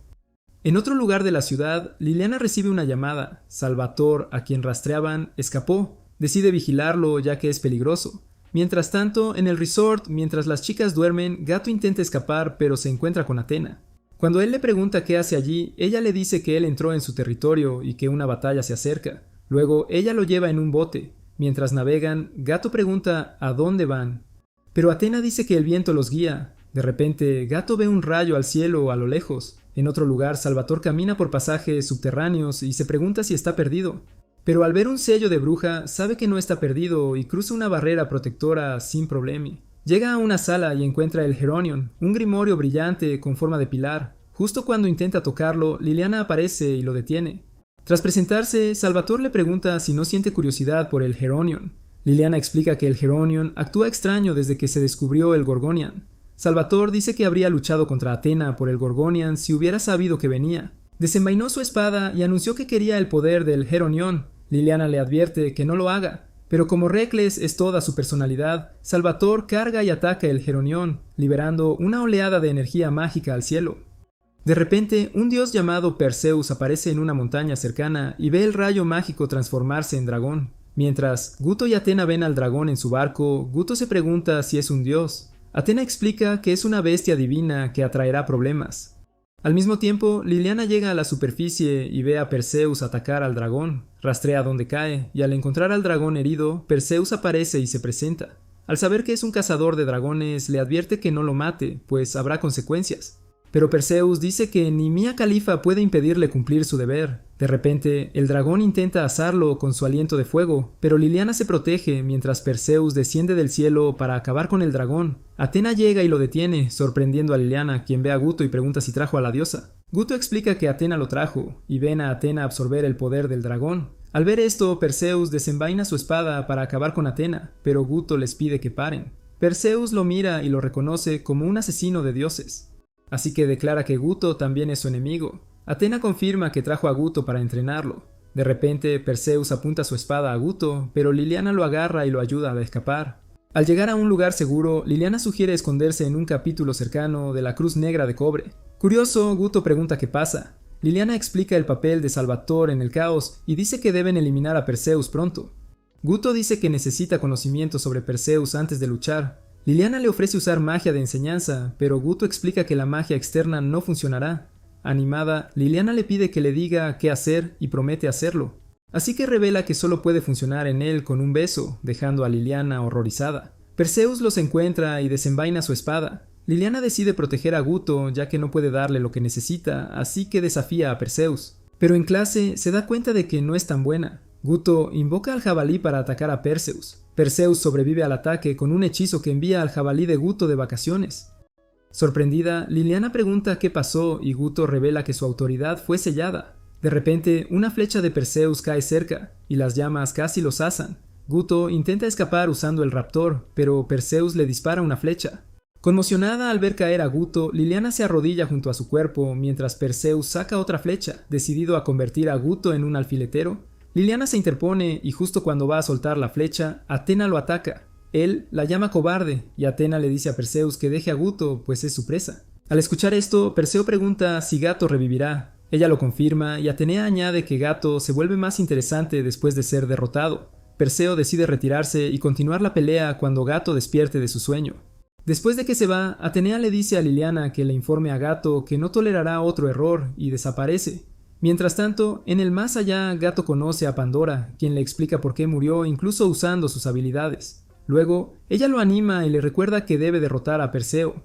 En otro lugar de la ciudad, Liliana recibe una llamada. Salvatore, a quien rastreaban, escapó. Decide vigilarlo ya que es peligroso. Mientras tanto, en el resort, mientras las chicas duermen, Gato intenta escapar pero se encuentra con Athena. Cuando él le pregunta qué hace allí, ella le dice que él entró en su territorio y que una batalla se acerca. Luego, ella lo lleva en un bote. Mientras navegan, Gato pregunta ¿a dónde van? Pero Athena dice que el viento los guía. De repente, Gato ve un rayo al cielo a lo lejos. En otro lugar, Salvatore camina por pasajes subterráneos y se pregunta si está perdido. Pero al ver un sello de bruja, sabe que no está perdido y cruza una barrera protectora sin problema. Llega a una sala y encuentra el Geronion, un grimorio brillante con forma de pilar. Justo cuando intenta tocarlo, Liliana aparece y lo detiene. Tras presentarse, Salvatore le pregunta si no siente curiosidad por el Geronion. Liliana explica que el Geronion actúa extraño desde que se descubrió el Gorgonian. Salvatore dice que habría luchado contra Athena por el Gorgonian si hubiera sabido que venía. Desenvainó su espada y anunció que quería el poder del Geronion. Liliana le advierte que no lo haga, pero como Reckless es toda su personalidad, Salvatore carga y ataca el Geronion, liberando una oleada de energía mágica al cielo. De repente, un dios llamado Perseus aparece en una montaña cercana y ve el rayo mágico transformarse en dragón. Mientras Guto y Athena ven al dragón en su barco, Guto se pregunta si es un dios. Athena explica que es una bestia divina que atraerá problemas. Al mismo tiempo, Liliana llega a la superficie y ve a Perseus atacar al dragón. Rastrea donde cae, y al encontrar al dragón herido, Perseus aparece y se presenta. Al saber que es un cazador de dragones, le advierte que no lo mate, pues habrá consecuencias. Pero Perseus dice que ni Mia Khalifa puede impedirle cumplir su deber. De repente, el dragón intenta asarlo con su aliento de fuego, pero Liliana se protege mientras Perseus desciende del cielo para acabar con el dragón. Athena llega y lo detiene, sorprendiendo a Liliana, quien ve a Guto y pregunta si trajo a la diosa. Guto explica que Athena lo trajo, y ven a Athena absorber el poder del dragón. Al ver esto, Perseus desenvaina su espada para acabar con Athena, pero Guto les pide que paren. Perseus lo mira y lo reconoce como un asesino de dioses. Así que declara que Guto también es su enemigo. Athena confirma que trajo a Guto para entrenarlo. De repente, Perseus apunta su espada a Guto, pero Liliana lo agarra y lo ayuda a escapar. Al llegar a un lugar seguro, Liliana sugiere esconderse en un capítulo cercano de la Cruz Negra de Cobre. Curioso, Guto pregunta qué pasa. Liliana explica el papel de Salvatore en el caos y dice que deben eliminar a Perseus pronto. Guto dice que necesita conocimiento sobre Perseus antes de luchar. Liliana le ofrece usar magia de enseñanza, pero Guto explica que la magia externa no funcionará. Animada, Liliana le pide que le diga qué hacer y promete hacerlo. Así que revela que solo puede funcionar en él con un beso, dejando a Liliana horrorizada. Perseus los encuentra y desenvaina su espada. Liliana decide proteger a Guto ya que no puede darle lo que necesita, así que desafía a Perseus. Pero en clase se da cuenta de que no es tan buena. Guto invoca al jabalí para atacar a Perseus. Perseus sobrevive al ataque con un hechizo que envía al jabalí de Guto de vacaciones. Sorprendida, Liliana pregunta qué pasó y Guto revela que su autoridad fue sellada. De repente, una flecha de Perseus cae cerca y las llamas casi los asan. Guto intenta escapar usando el raptor, pero Perseus le dispara una flecha. Conmocionada al ver caer a Guto, Liliana se arrodilla junto a su cuerpo mientras Perseus saca otra flecha, decidido a convertir a Guto en un alfiletero. Liliana se interpone y justo cuando va a soltar la flecha, Athena lo ataca. Él la llama cobarde y Athena le dice a Perseus que deje a Guto, pues es su presa. Al escuchar esto, Perseo pregunta si Gato revivirá. Ella lo confirma y Atenea añade que Gato se vuelve más interesante después de ser derrotado. Perseo decide retirarse y continuar la pelea cuando Gato despierte de su sueño. Después de que se va, Atenea le dice a Liliana que le informe a Gato que no tolerará otro error y desaparece. Mientras tanto, en el más allá, Gato conoce a Pandora, quien le explica por qué murió incluso usando sus habilidades. Luego, ella lo anima y le recuerda que debe derrotar a Perseo.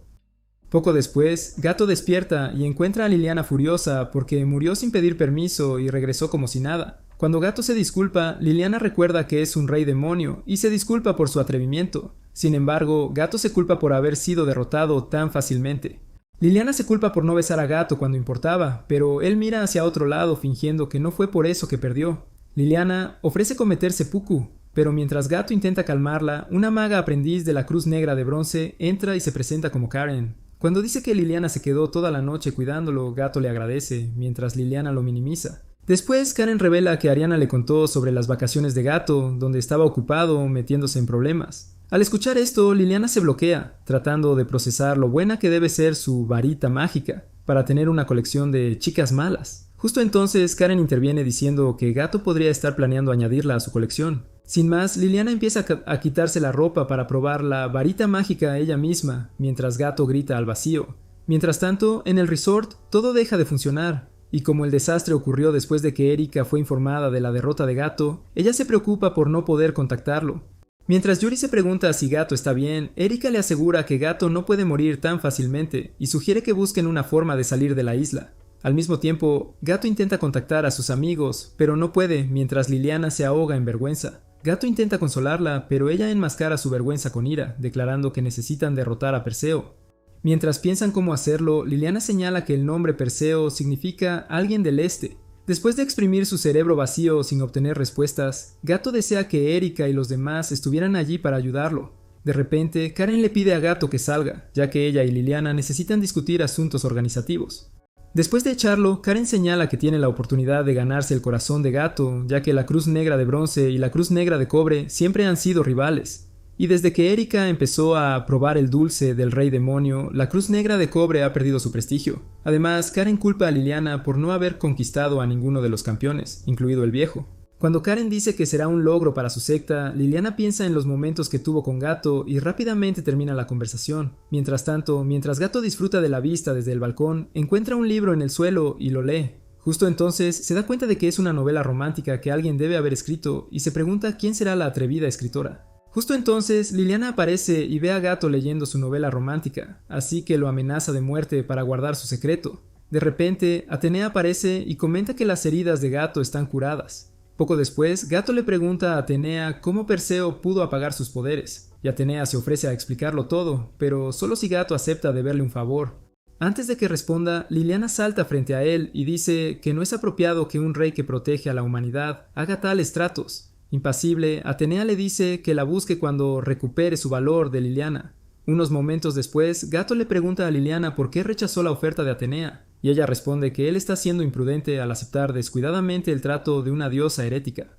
Poco después, Gato despierta y encuentra a Liliana furiosa porque murió sin pedir permiso y regresó como si nada. Cuando Gato se disculpa, Liliana recuerda que es un rey demonio y se disculpa por su atrevimiento. Sin embargo, Gato se culpa por haber sido derrotado tan fácilmente. Liliana se culpa por no besar a Gato cuando importaba, pero él mira hacia otro lado fingiendo que no fue por eso que perdió. Liliana ofrece cometer seppuku, pero mientras Gato intenta calmarla, una maga aprendiz de la Cruz Negra de Bronce entra y se presenta como Karen. Cuando dice que Liliana se quedó toda la noche cuidándolo, Gato le agradece, mientras Liliana lo minimiza. Después, Karen revela que Ariana le contó sobre las vacaciones de Gato, donde estaba ocupado metiéndose en problemas. Al escuchar esto, Liliana se bloquea, tratando de procesar lo buena que debe ser su varita mágica, para tener una colección de chicas malas. Justo entonces, Karen interviene diciendo que Gato podría estar planeando añadirla a su colección. Sin más, Liliana empieza a quitarse la ropa para probar la varita mágica ella misma, mientras Gato grita al vacío. Mientras tanto, en el resort, todo deja de funcionar, y como el desastre ocurrió después de que Erika fue informada de la derrota de Gato, ella se preocupa por no poder contactarlo. Mientras Yuri se pregunta si Gato está bien, Erika le asegura que Gato no puede morir tan fácilmente y sugiere que busquen una forma de salir de la isla. Al mismo tiempo, Gato intenta contactar a sus amigos, pero no puede mientras Liliana se ahoga en vergüenza. Gato intenta consolarla, pero ella enmascara su vergüenza con ira, declarando que necesitan derrotar a Perseo. Mientras piensan cómo hacerlo, Liliana señala que el nombre Perseo significa alguien del este. Después de exprimir su cerebro vacío sin obtener respuestas, Gato desea que Erika y los demás estuvieran allí para ayudarlo. De repente, Karen le pide a Gato que salga, ya que ella y Liliana necesitan discutir asuntos organizativos. Después de echarlo, Karen señala que tiene la oportunidad de ganarse el corazón de Gato, ya que la Cruz Negra de Bronce y la Cruz Negra de Cobre siempre han sido rivales. Y desde que Erika empezó a probar el dulce del Rey Demonio, la Cruz Negra de Cobre ha perdido su prestigio. Además, Karen culpa a Liliana por no haber conquistado a ninguno de los campeones, incluido el viejo. Cuando Karen dice que será un logro para su secta, Liliana piensa en los momentos que tuvo con Gato y rápidamente termina la conversación. Mientras tanto, mientras Gato disfruta de la vista desde el balcón, encuentra un libro en el suelo y lo lee. Justo entonces, se da cuenta de que es una novela romántica que alguien debe haber escrito y se pregunta quién será la atrevida escritora. Justo entonces, Liliana aparece y ve a Gato leyendo su novela romántica, así que lo amenaza de muerte para guardar su secreto. De repente, Atenea aparece y comenta que las heridas de Gato están curadas. Poco después, Gato le pregunta a Atenea cómo Perseo pudo apagar sus poderes, y Atenea se ofrece a explicarlo todo, pero solo si Gato acepta deberle un favor. Antes de que responda, Liliana salta frente a él y dice que no es apropiado que un rey que protege a la humanidad haga tales tratos. Impasible, Atenea le dice que la busque cuando recupere su valor de Liliana. Unos momentos después, Gato le pregunta a Liliana por qué rechazó la oferta de Atenea, y ella responde que él está siendo imprudente al aceptar descuidadamente el trato de una diosa herética.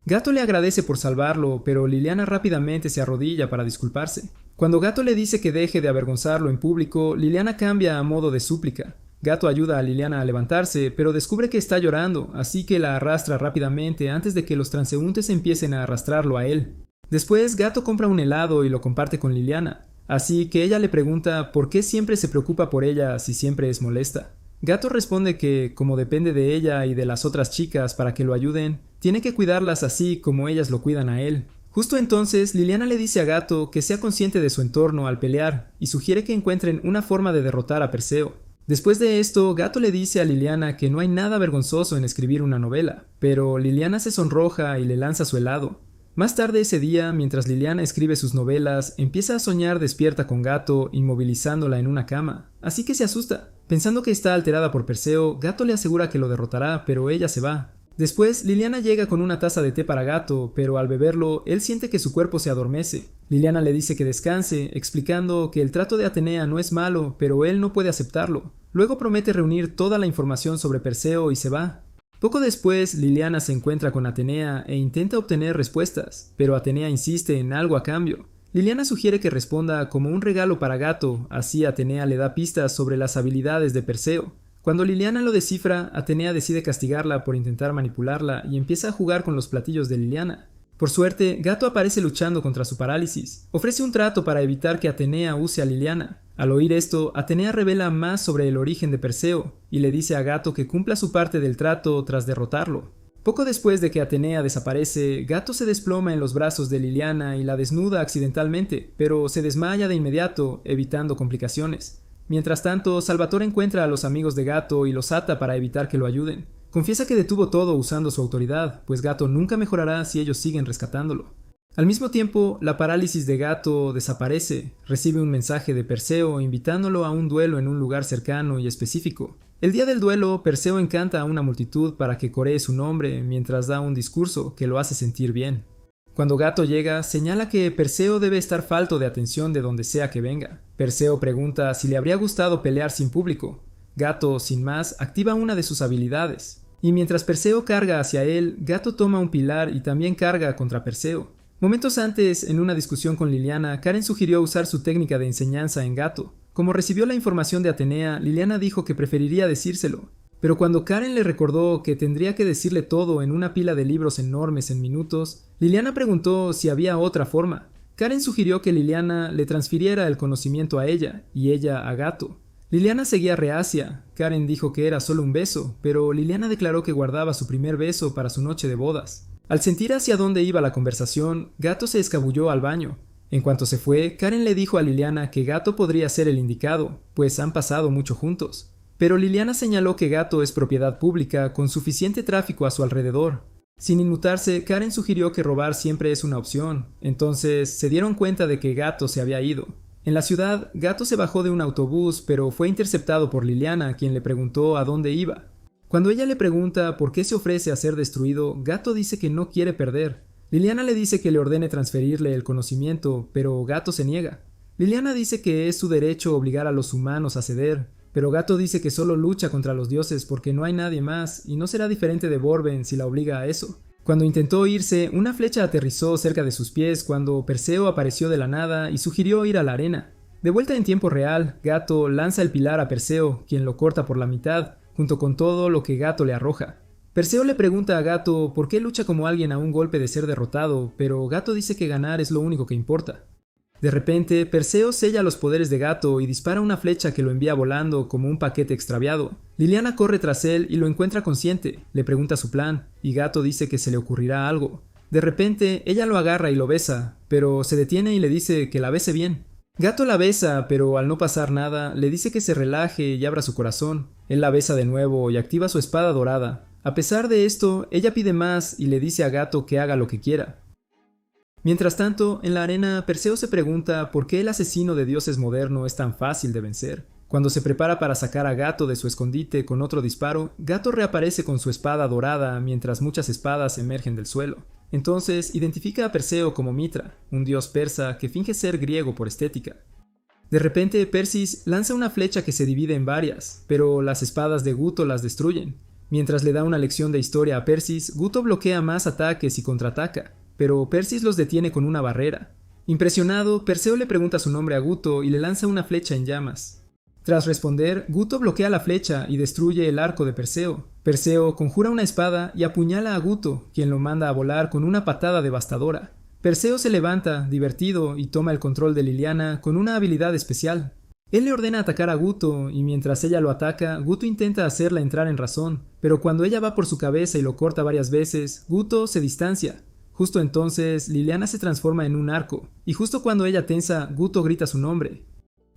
Gato le agradece por salvarlo, pero Liliana rápidamente se arrodilla para disculparse. Cuando Gato le dice que deje de avergonzarlo en público, Liliana cambia a modo de súplica. Gato ayuda a Liliana a levantarse, pero descubre que está llorando, así que la arrastra rápidamente antes de que los transeúntes empiecen a arrastrarlo a él. Después, Gato compra un helado y lo comparte con Liliana, así que ella le pregunta por qué siempre se preocupa por ella si siempre es molesta. Gato responde que, como depende de ella y de las otras chicas para que lo ayuden, tiene que cuidarlas así como ellas lo cuidan a él. Justo entonces, Liliana le dice a Gato que sea consciente de su entorno al pelear y sugiere que encuentren una forma de derrotar a Perseo. Después de esto, Gato le dice a Liliana que no hay nada vergonzoso en escribir una novela, pero Liliana se sonroja y le lanza su helado. Más tarde ese día, mientras Liliana escribe sus novelas, empieza a soñar despierta con Gato, inmovilizándola en una cama, así que se asusta. Pensando que está alterada por Perseo, Gato le asegura que lo derrotará, pero ella se va. Después, Liliana llega con una taza de té para Gato, pero al beberlo, él siente que su cuerpo se adormece. Liliana le dice que descanse, explicando que el trato de Atenea no es malo, pero él no puede aceptarlo. Luego promete reunir toda la información sobre Perseo y se va. Poco después, Liliana se encuentra con Atenea e intenta obtener respuestas, pero Atenea insiste en algo a cambio. Liliana sugiere que responda como un regalo para Gato, así Atenea le da pistas sobre las habilidades de Perseo. Cuando Liliana lo descifra, Atenea decide castigarla por intentar manipularla y empieza a jugar con los platillos de Liliana. Por suerte, Gato aparece luchando contra su parálisis. Ofrece un trato para evitar que Atenea use a Liliana. Al oír esto, Atenea revela más sobre el origen de Perseo y le dice a Gato que cumpla su parte del trato tras derrotarlo. Poco después de que Atenea desaparece, Gato se desploma en los brazos de Liliana y la desnuda accidentalmente, pero se desmaya de inmediato, evitando complicaciones. Mientras tanto, Salvatore encuentra a los amigos de Gato y los ata para evitar que lo ayuden. Confiesa que detuvo todo usando su autoridad, pues Gato nunca mejorará si ellos siguen rescatándolo. Al mismo tiempo, la parálisis de Gato desaparece, recibe un mensaje de Perseo invitándolo a un duelo en un lugar cercano y específico. El día del duelo, Perseo encanta a una multitud para que coree su nombre mientras da un discurso que lo hace sentir bien. Cuando Gato llega, señala que Perseo debe estar falto de atención de donde sea que venga. Perseo pregunta si le habría gustado pelear sin público. Gato, sin más, activa una de sus habilidades. Y mientras Perseo carga hacia él, Gato toma un pilar y también carga contra Perseo. Momentos antes, en una discusión con Liliana, Karen sugirió usar su técnica de enseñanza en Gato. Como recibió la información de Atenea, Liliana dijo que preferiría decírselo. Pero cuando Karen le recordó que tendría que decirle todo en una pila de libros enormes en minutos, Liliana preguntó si había otra forma. Karen sugirió que Liliana le transfiriera el conocimiento a ella, y ella a Gato. Liliana seguía reacia. Karen dijo que era solo un beso, pero Liliana declaró que guardaba su primer beso para su noche de bodas. Al sentir hacia dónde iba la conversación, Gato se escabulló al baño. En cuanto se fue, Karen le dijo a Liliana que Gato podría ser el indicado, pues han pasado mucho juntos. Pero Liliana señaló que Gato es propiedad pública con suficiente tráfico a su alrededor. Sin inmutarse, Karen sugirió que robar siempre es una opción, entonces se dieron cuenta de que Gato se había ido. En la ciudad, Gato se bajó de un autobús, pero fue interceptado por Liliana, quien le preguntó a dónde iba. Cuando ella le pregunta por qué se ofrece a ser destruido, Gato dice que no quiere perder. Liliana le dice que le ordene transferirle el conocimiento, pero Gato se niega. Liliana dice que es su derecho obligar a los humanos a ceder, pero Gato dice que solo lucha contra los dioses porque no hay nadie más y no será diferente de Borben si la obliga a eso. Cuando intentó irse, una flecha aterrizó cerca de sus pies cuando Perseo apareció de la nada y sugirió ir a la arena. De vuelta en tiempo real, Gato lanza el pilar a Perseo, quien lo corta por la mitad, junto con todo lo que Gato le arroja. Perseo le pregunta a Gato por qué lucha como alguien a un golpe de ser derrotado, pero Gato dice que ganar es lo único que importa. De repente, Perseo sella los poderes de Gato y dispara una flecha que lo envía volando como un paquete extraviado. Liliana corre tras él y lo encuentra consciente, le pregunta su plan, y Gato dice que se le ocurrirá algo. De repente, ella lo agarra y lo besa, pero se detiene y le dice que la bese bien. Gato la besa, pero al no pasar nada, le dice que se relaje y abra su corazón. Él la besa de nuevo y activa su espada dorada. A pesar de esto, ella pide más y le dice a Gato que haga lo que quiera. Mientras tanto, en la arena, Perseo se pregunta por qué el asesino de dioses moderno es tan fácil de vencer. Cuando se prepara para sacar a Gato de su escondite con otro disparo, Gato reaparece con su espada dorada mientras muchas espadas emergen del suelo. Entonces, identifica a Perseo como Mitra, un dios persa que finge ser griego por estética. De repente, Persis lanza una flecha que se divide en varias, pero las espadas de Guto las destruyen. Mientras le da una lección de historia a Persis, Guto bloquea más ataques y contraataca, pero Persis los detiene con una barrera. Impresionado, Perseo le pregunta su nombre a Guto y le lanza una flecha en llamas. Tras responder, Guto bloquea la flecha y destruye el arco de Perseo. Perseo conjura una espada y apuñala a Guto, quien lo manda a volar con una patada devastadora. Perseo se levanta, divertido, y toma el control de Liliana con una habilidad especial. Él le ordena atacar a Guto, y mientras ella lo ataca, Guto intenta hacerla entrar en razón, pero cuando ella va por su cabeza y lo corta varias veces, Guto se distancia. Justo entonces, Liliana se transforma en un arco, y justo cuando ella tensa, Guto grita su nombre.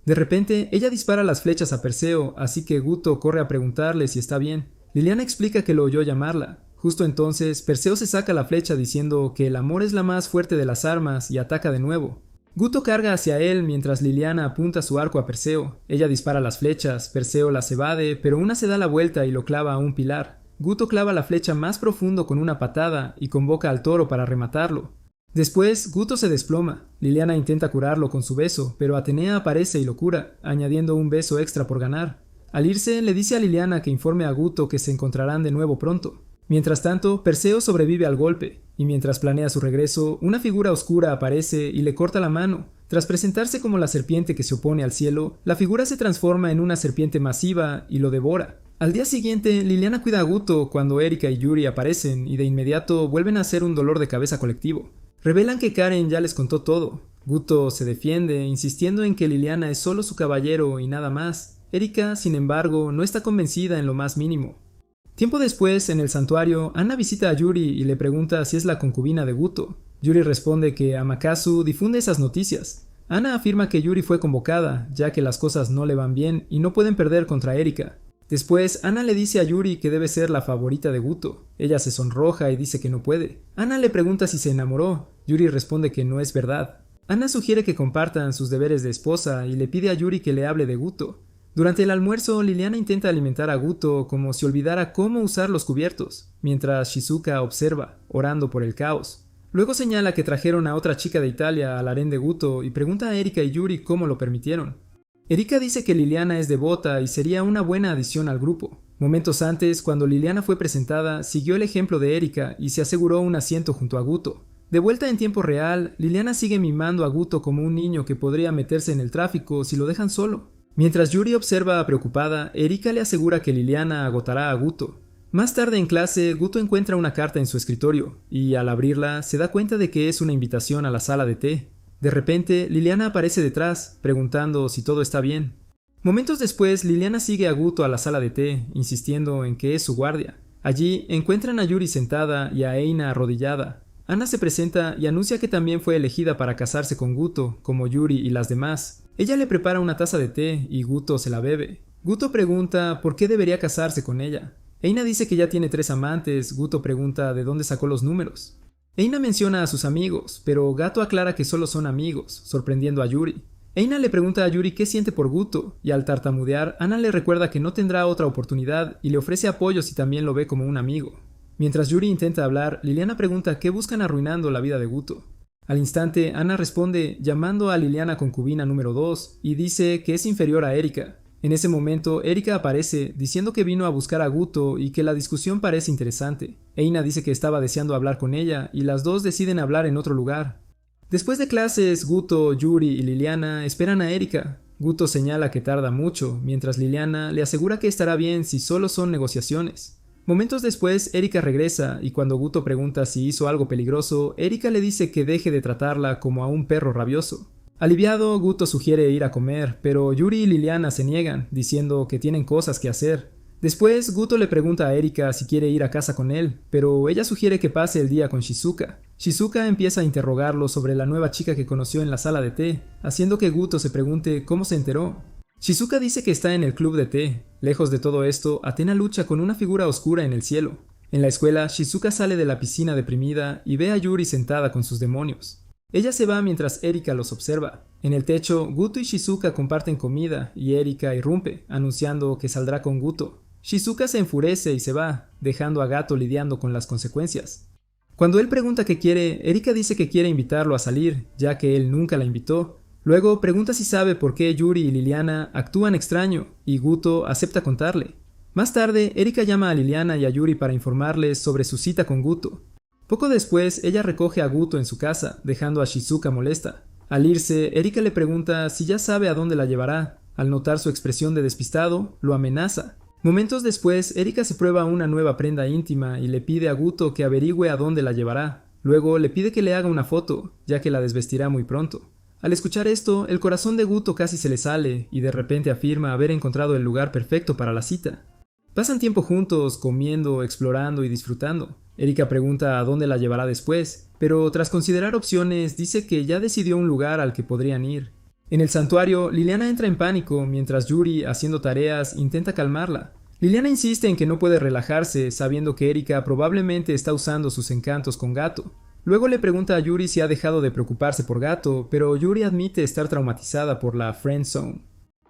De repente, ella dispara las flechas a Perseo, así que Guto corre a preguntarle si está bien. Liliana explica que lo oyó llamarla. Justo entonces, Perseo se saca la flecha diciendo que el amor es la más fuerte de las armas y ataca de nuevo. Guto carga hacia él mientras Liliana apunta su arco a Perseo. Ella dispara las flechas, Perseo las evade, pero una se da la vuelta y lo clava a un pilar. Guto clava la flecha más profundo con una patada y convoca al toro para rematarlo. Después, Guto se desploma. Liliana intenta curarlo con su beso, pero Atenea aparece y lo cura, añadiendo un beso extra por ganar. Al irse, le dice a Liliana que informe a Guto que se encontrarán de nuevo pronto. Mientras tanto, Perseo sobrevive al golpe, y mientras planea su regreso, una figura oscura aparece y le corta la mano. Tras presentarse como la serpiente que se opone al cielo, la figura se transforma en una serpiente masiva y lo devora. Al día siguiente, Liliana cuida a Guto cuando Erika y Yuri aparecen y de inmediato vuelven a ser un dolor de cabeza colectivo. Revelan que Karen ya les contó todo. Guto se defiende, insistiendo en que Liliana es solo su caballero y nada más. Erika, sin embargo, no está convencida en lo más mínimo. Tiempo después, en el santuario, Anna visita a Yuri y le pregunta si es la concubina de Guto. Yuri responde que Amakasu difunde esas noticias. Anna afirma que Yuri fue convocada, ya que las cosas no le van bien y no pueden perder contra Erika. Después, Anna le dice a Yuri que debe ser la favorita de Guto. Ella se sonroja y dice que no puede. Anna le pregunta si se enamoró. Yuri responde que no es verdad. Anna sugiere que compartan sus deberes de esposa y le pide a Yuri que le hable de Guto. Durante el almuerzo, Liliana intenta alimentar a Guto como si olvidara cómo usar los cubiertos, mientras Shizuka observa, orando por el caos. Luego señala que trajeron a otra chica de Italia al harén de Guto y pregunta a Erika y Yuri cómo lo permitieron. Erika dice que Liliana es devota y sería una buena adición al grupo. Momentos antes, cuando Liliana fue presentada, siguió el ejemplo de Erika y se aseguró un asiento junto a Guto. De vuelta en tiempo real, Liliana sigue mimando a Guto como un niño que podría meterse en el tráfico si lo dejan solo. Mientras Yuri observa preocupada, Erika le asegura que Liliana agotará a Guto. Más tarde en clase, Guto encuentra una carta en su escritorio y, al abrirla, se da cuenta de que es una invitación a la sala de té. De repente, Liliana aparece detrás, preguntando si todo está bien. Momentos después, Liliana sigue a Guto a la sala de té, insistiendo en que es su guardia. Allí, encuentran a Yuri sentada y a Eina arrodillada. Anna se presenta y anuncia que también fue elegida para casarse con Guto, como Yuri y las demás. Ella le prepara una taza de té y Guto se la bebe. Guto pregunta por qué debería casarse con ella. Eina dice que ya tiene 3 amantes. Guto pregunta de dónde sacó los números. Eina menciona a sus amigos, pero Gato aclara que solo son amigos, sorprendiendo a Yuri. Eina le pregunta a Yuri qué siente por Guto, y al tartamudear, Anna le recuerda que no tendrá otra oportunidad y le ofrece apoyo si también lo ve como un amigo. Mientras Yuri intenta hablar, Liliana pregunta qué buscan arruinando la vida de Guto. Al instante, Anna responde llamando a Liliana concubina número 2 y dice que es inferior a Erika. En ese momento, Erika aparece diciendo que vino a buscar a Guto y que la discusión parece interesante. Eina dice que estaba deseando hablar con ella y las dos deciden hablar en otro lugar. Después de clases, Guto, Yuri y Liliana esperan a Erika. Guto señala que tarda mucho, mientras Liliana le asegura que estará bien si solo son negociaciones. Momentos después, Erika regresa y cuando Guto pregunta si hizo algo peligroso, Erika le dice que deje de tratarla como a un perro rabioso. Aliviado, Guto sugiere ir a comer, pero Yuri y Liliana se niegan, diciendo que tienen cosas que hacer. Después, Guto le pregunta a Erika si quiere ir a casa con él, pero ella sugiere que pase el día con Shizuka. Shizuka empieza a interrogarlo sobre la nueva chica que conoció en la sala de té, haciendo que Guto se pregunte cómo se enteró. Shizuka dice que está en el club de té. Lejos de todo esto, Athena lucha con una figura oscura en el cielo. En la escuela, Shizuka sale de la piscina deprimida y ve a Yuri sentada con sus demonios. Ella se va mientras Erika los observa. En el techo, Guto y Shizuka comparten comida y Erika irrumpe, anunciando que saldrá con Guto. Shizuka se enfurece y se va, dejando a Gato lidiando con las consecuencias. Cuando él pregunta qué quiere, Erika dice que quiere invitarlo a salir, ya que él nunca la invitó. Luego pregunta si sabe por qué Yuri y Liliana actúan extraño, y Guto acepta contarle. Más tarde, Erika llama a Liliana y a Yuri para informarles sobre su cita con Guto. Poco después, ella recoge a Guto en su casa, dejando a Shizuka molesta. Al irse, Erika le pregunta si ya sabe a dónde la llevará. Al notar su expresión de despistado, lo amenaza. Momentos después, Erika se prueba una nueva prenda íntima y le pide a Guto que averigüe a dónde la llevará. Luego le pide que le haga una foto, ya que la desvestirá muy pronto. Al escuchar esto, el corazón de Guto casi se le sale y de repente afirma haber encontrado el lugar perfecto para la cita. Pasan tiempo juntos, comiendo, explorando y disfrutando. Erika pregunta a dónde la llevará después, pero tras considerar opciones dice que ya decidió un lugar al que podrían ir. En el santuario, Liliana entra en pánico mientras Yuri, haciendo tareas, intenta calmarla. Liliana insiste en que no puede relajarse sabiendo que Erika probablemente está usando sus encantos con Gato. Luego le pregunta a Yuri si ha dejado de preocuparse por Gato, pero Yuri admite estar traumatizada por la friend zone.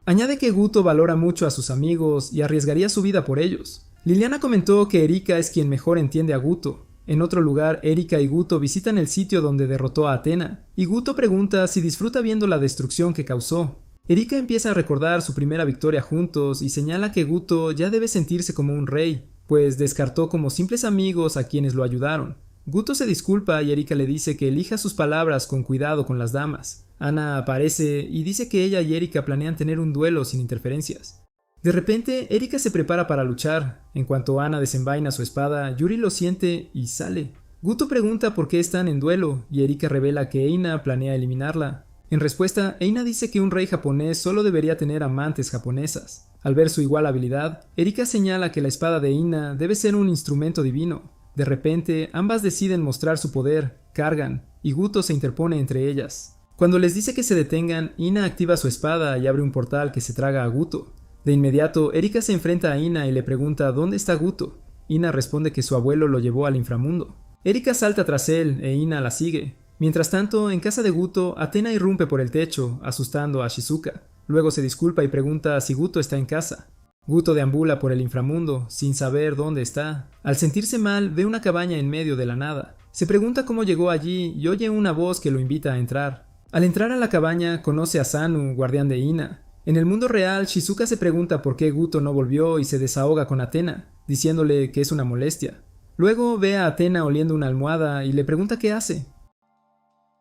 Añade que Guto valora mucho a sus amigos y arriesgaría su vida por ellos. Liliana comentó que Erika es quien mejor entiende a Guto. En otro lugar, Erika y Guto visitan el sitio donde derrotó a Athena, y Guto pregunta si disfruta viendo la destrucción que causó. Erika empieza a recordar su primera victoria juntos y señala que Guto ya debe sentirse como un rey, pues descartó como simples amigos a quienes lo ayudaron. Guto se disculpa y Erika le dice que elija sus palabras con cuidado con las damas. Ana aparece y dice que ella y Erika planean tener un duelo sin interferencias. De repente, Erika se prepara para luchar. En cuanto Ana desenvaina su espada, Yuri lo siente y sale. Guto pregunta por qué están en duelo y Erika revela que Eina planea eliminarla. En respuesta, Eina dice que un rey japonés solo debería tener amantes japonesas. Al ver su igual habilidad, Erika señala que la espada de Eina debe ser un instrumento divino. De repente, ambas deciden mostrar su poder, cargan, y Guto se interpone entre ellas. Cuando les dice que se detengan, Ina activa su espada y abre un portal que se traga a Guto. De inmediato, Erika se enfrenta a Ina y le pregunta dónde está Guto. Ina responde que su abuelo lo llevó al inframundo. Erika salta tras él e Ina la sigue. Mientras tanto, en casa de Guto, Athena irrumpe por el techo, asustando a Shizuka. Luego se disculpa y pregunta si Guto está en casa. Guto deambula por el inframundo, sin saber dónde está. Al sentirse mal, ve una cabaña en medio de la nada. Se pregunta cómo llegó allí y oye una voz que lo invita a entrar. Al entrar a la cabaña, conoce a Sanu, guardián de Ina. En el mundo real, Shizuka se pregunta por qué Guto no volvió y se desahoga con Athena, diciéndole que es una molestia. Luego ve a Athena oliendo una almohada y le pregunta qué hace.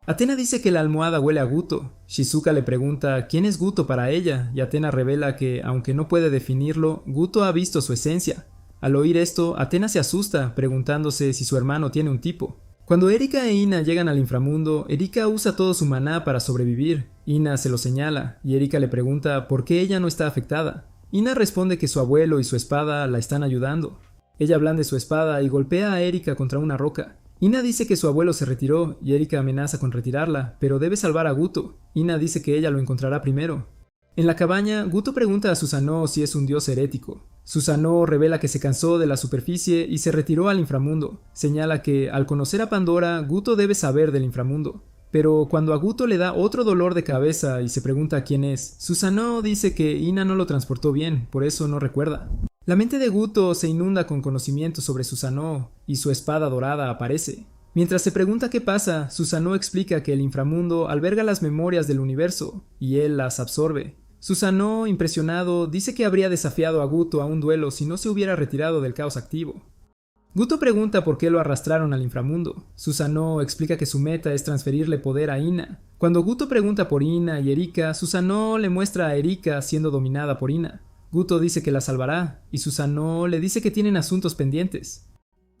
Athena dice que la almohada huele a Guto. Shizuka le pregunta quién es Guto para ella y Athena revela que, aunque no puede definirlo, Guto ha visto su esencia. Al oír esto, Athena se asusta, preguntándose si su hermano tiene un tipo. Cuando Erika e Ina llegan al inframundo, Erika usa todo su maná para sobrevivir. Ina se lo señala y Erika le pregunta por qué ella no está afectada. Ina responde que su abuelo y su espada la están ayudando. Ella blande su espada y golpea a Erika contra una roca. Ina dice que su abuelo se retiró y Erika amenaza con retirarla, pero debe salvar a Guto. Ina dice que ella lo encontrará primero. En la cabaña, Guto pregunta a Susanoo si es un dios herético. Susanoo revela que se cansó de la superficie y se retiró al inframundo. Señala que, al conocer a Pandora, Guto debe saber del inframundo. Pero cuando a Guto le da otro dolor de cabeza y se pregunta quién es, Susanoo dice que Ina no lo transportó bien, por eso no recuerda. La mente de Guto se inunda con conocimiento sobre Susanoo y su espada dorada aparece. Mientras se pregunta qué pasa, Susanoo explica que el inframundo alberga las memorias del universo y él las absorbe. Susanoo, impresionado, dice que habría desafiado a Guto a un duelo si no se hubiera retirado del caos activo. Guto pregunta por qué lo arrastraron al inframundo. Susanoo explica que su meta es transferirle poder a Ina. Cuando Guto pregunta por Ina y Erika, Susanoo le muestra a Erika siendo dominada por Ina. Guto dice que la salvará, y Susanoo le dice que tienen asuntos pendientes.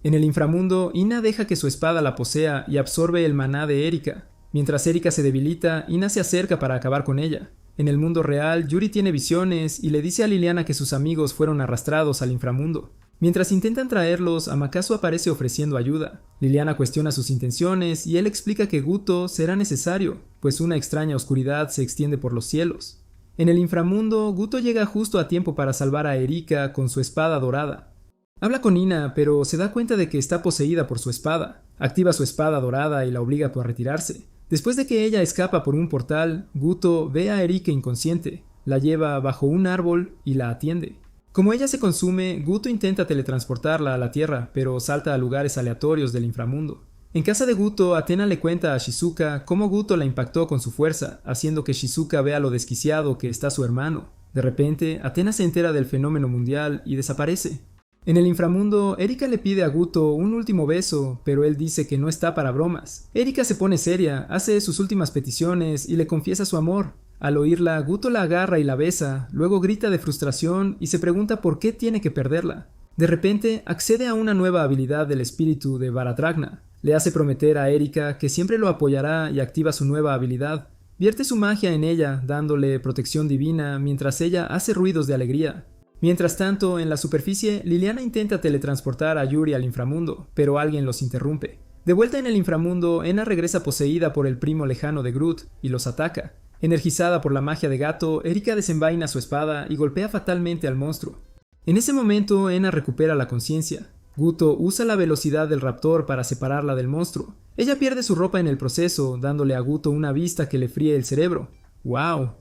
En el inframundo, Ina deja que su espada la posea y absorbe el maná de Erika. Mientras Erika se debilita, Ina se acerca para acabar con ella. En el mundo real, Yuri tiene visiones y le dice a Liliana que sus amigos fueron arrastrados al inframundo. Mientras intentan traerlos, Amakasu aparece ofreciendo ayuda. Liliana cuestiona sus intenciones y él explica que Guto será necesario, pues una extraña oscuridad se extiende por los cielos. En el inframundo, Guto llega justo a tiempo para salvar a Erika con su espada dorada. Habla con Ina, pero se da cuenta de que está poseída por su espada. Activa su espada dorada y la obliga a retirarse. Después de que ella escapa por un portal, Guto ve a Erika inconsciente, la lleva bajo un árbol y la atiende. Como ella se consume, Guto intenta teletransportarla a la Tierra, pero salta a lugares aleatorios del inframundo. En casa de Guto, Athena le cuenta a Shizuka cómo Guto la impactó con su fuerza, haciendo que Shizuka vea lo desquiciado que está su hermano. De repente, Athena se entera del fenómeno mundial y desaparece. En el inframundo, Erika le pide a Guto un último beso, pero él dice que no está para bromas. Erika se pone seria, hace sus últimas peticiones y le confiesa su amor. Al oírla, Guto la agarra y la besa, luego grita de frustración y se pregunta por qué tiene que perderla. De repente, accede a una nueva habilidad del espíritu de Baratragna. Le hace prometer a Erika que siempre lo apoyará y activa su nueva habilidad. Vierte su magia en ella, dándole protección divina mientras ella hace ruidos de alegría. Mientras tanto, en la superficie, Liliana intenta teletransportar a Yuri al inframundo, pero alguien los interrumpe. De vuelta en el inframundo, Ena regresa poseída por el primo lejano de Groot y los ataca. Energizada por la magia de Gato, Erika desenvaina su espada y golpea fatalmente al monstruo. En ese momento, Ena recupera la conciencia. Guto usa la velocidad del raptor para separarla del monstruo. Ella pierde su ropa en el proceso, dándole a Guto una vista que le fríe el cerebro. ¡Wow!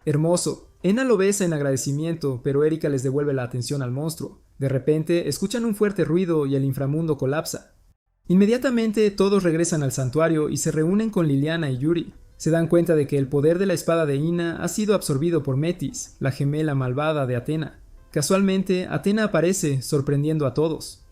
Hermoso. Ena lo besa en agradecimiento, pero Erika les devuelve la atención al monstruo. De repente, escuchan un fuerte ruido y el inframundo colapsa. Inmediatamente, todos regresan al santuario y se reúnen con Liliana y Yuri. Se dan cuenta de que el poder de la espada de Ina ha sido absorbido por Metis, la gemela malvada de Athena. Casualmente, Athena aparece, sorprendiendo a todos.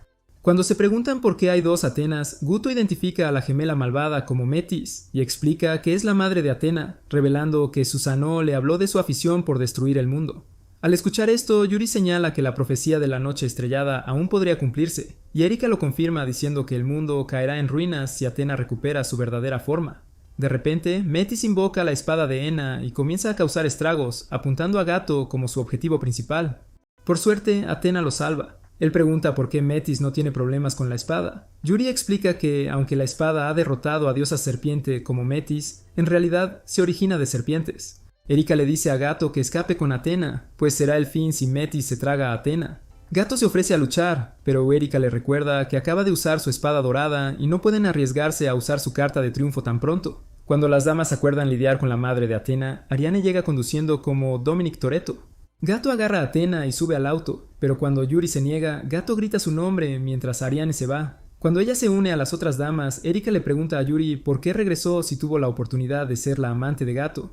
Cuando se preguntan por qué hay dos Atenas, Guto identifica a la gemela malvada como Metis y explica que es la madre de Athena, revelando que Susanoo le habló de su afición por destruir el mundo. Al escuchar esto, Yuri señala que la profecía de la noche estrellada aún podría cumplirse, y Erika lo confirma diciendo que el mundo caerá en ruinas si Athena recupera su verdadera forma. De repente, Metis invoca la espada de Ena y comienza a causar estragos, apuntando a Gato como su objetivo principal. Por suerte, Athena lo salva. Él pregunta por qué Metis no tiene problemas con la espada. Yuri explica que, aunque la espada ha derrotado a diosas serpiente como Metis, en realidad se origina de serpientes. Erika le dice a Gato que escape con Athena, pues será el fin si Metis se traga a Athena. Gato se ofrece a luchar, pero Erika le recuerda que acaba de usar su espada dorada y no pueden arriesgarse a usar su carta de triunfo tan pronto. Cuando las damas acuerdan lidiar con la madre de Athena, Ariane llega conduciendo como Dominic Toretto. Gato agarra a Athena y sube al auto, pero cuando Yuri se niega, Gato grita su nombre mientras Ariane se va. Cuando ella se une a las otras damas, Erika le pregunta a Yuri por qué regresó si tuvo la oportunidad de ser la amante de Gato.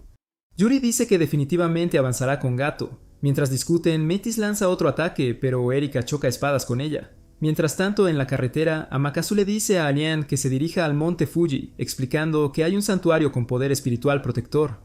Yuri dice que definitivamente avanzará con Gato. Mientras discuten, Metis lanza otro ataque, pero Erika choca espadas con ella. Mientras tanto, en la carretera, Amaterasu le dice a Ariane que se dirija al monte Fuji, explicando que hay un santuario con poder espiritual protector.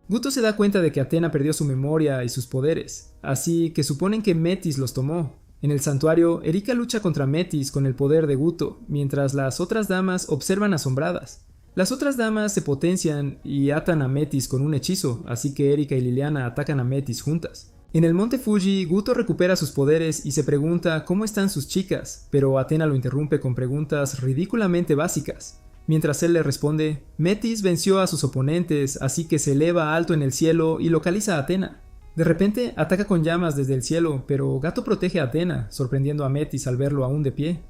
Guto se da cuenta de que Athena perdió su memoria y sus poderes, así que suponen que Metis los tomó. En el santuario, Erika lucha contra Metis con el poder de Guto, mientras las otras damas observan asombradas. Las otras damas se potencian y atan a Metis con un hechizo, así que Erika y Liliana atacan a Metis juntas. En el monte Fuji, Guto recupera sus poderes y se pregunta cómo están sus chicas, pero Athena lo interrumpe con preguntas ridículamente básicas. Mientras él le responde, Metis venció a sus oponentes, así que se eleva alto en el cielo y localiza a Athena. De repente, ataca con llamas desde el cielo, pero Gato protege a Athena, sorprendiendo a Metis al verlo aún de pie.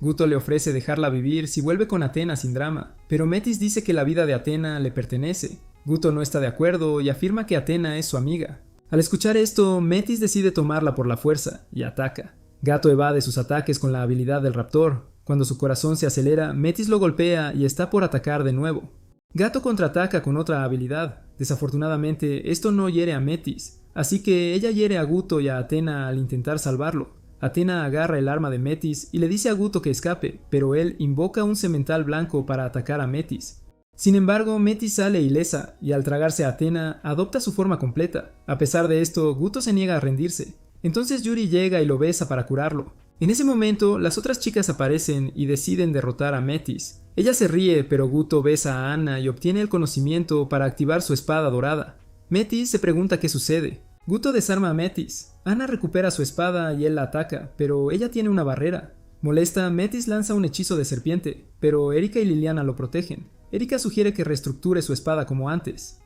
Guto le ofrece dejarla vivir si vuelve con Athena sin drama, pero Metis dice que la vida de Athena le pertenece. Guto no está de acuerdo y afirma que Athena es su amiga. Al escuchar esto, Metis decide tomarla por la fuerza y ataca. Gato evade sus ataques con la habilidad del raptor. Cuando su corazón se acelera, Metis lo golpea y está por atacar de nuevo. Gato contraataca con otra habilidad. Desafortunadamente, esto no hiere a Metis, así que ella hiere a Guto y a Athena al intentar salvarlo. Athena agarra el arma de Metis y le dice a Guto que escape, pero él invoca un semental blanco para atacar a Metis. Sin embargo, Metis sale ilesa y al tragarse a Athena adopta su forma completa. A pesar de esto, Guto se niega a rendirse. Entonces Yuri llega y lo besa para curarlo. En ese momento, las otras chicas aparecen y deciden derrotar a Metis. Ella se ríe, pero Guto besa a Anna y obtiene el conocimiento para activar su espada dorada. Metis se pregunta qué sucede. Guto desarma a Metis. Anna recupera su espada y él la ataca, pero ella tiene una barrera. Molesta, Metis lanza un hechizo de serpiente, pero Erika y Liliana lo protegen. Erika sugiere que reestructure su espada como antes.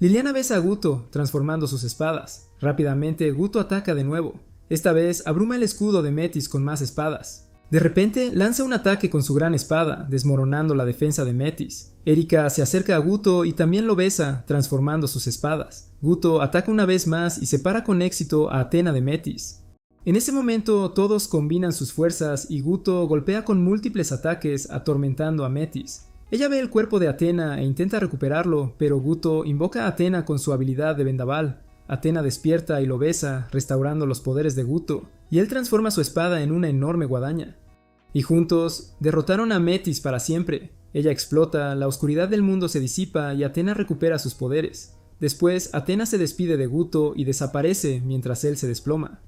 Liliana besa a Guto, transformando sus espadas. Rápidamente, Guto ataca de nuevo. Esta vez abruma el escudo de Metis con más espadas. De repente, lanza un ataque con su gran espada, desmoronando la defensa de Metis. Erika se acerca a Guto y también lo besa, transformando sus espadas. Guto ataca una vez más y separa con éxito a Athena de Metis. En ese momento, todos combinan sus fuerzas y Guto golpea con múltiples ataques, atormentando a Metis. Ella ve el cuerpo de Athena e intenta recuperarlo, pero Guto invoca a Athena con su habilidad de vendaval. Athena despierta y lo besa, restaurando los poderes de Guto, y él transforma su espada en una enorme guadaña. Y juntos, derrotaron a Metis para siempre. Ella explota, la oscuridad del mundo se disipa y Athena recupera sus poderes. Después, Athena se despide de Guto y desaparece mientras él se desploma.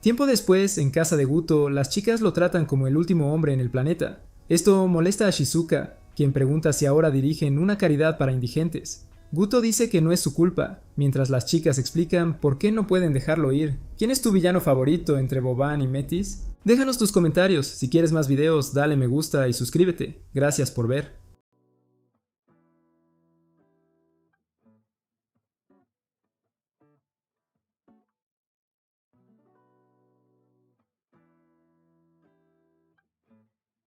Tiempo después, en casa de Guto, las chicas lo tratan como el último hombre en el planeta. Esto molesta a Shizuka, quien pregunta si ahora dirigen una caridad para indigentes. Guto dice que no es su culpa, mientras las chicas explican por qué no pueden dejarlo ir. ¿Quién es tu villano favorito entre Boban y Metis? Déjanos tus comentarios, si quieres más videos dale me gusta y suscríbete. Gracias por ver.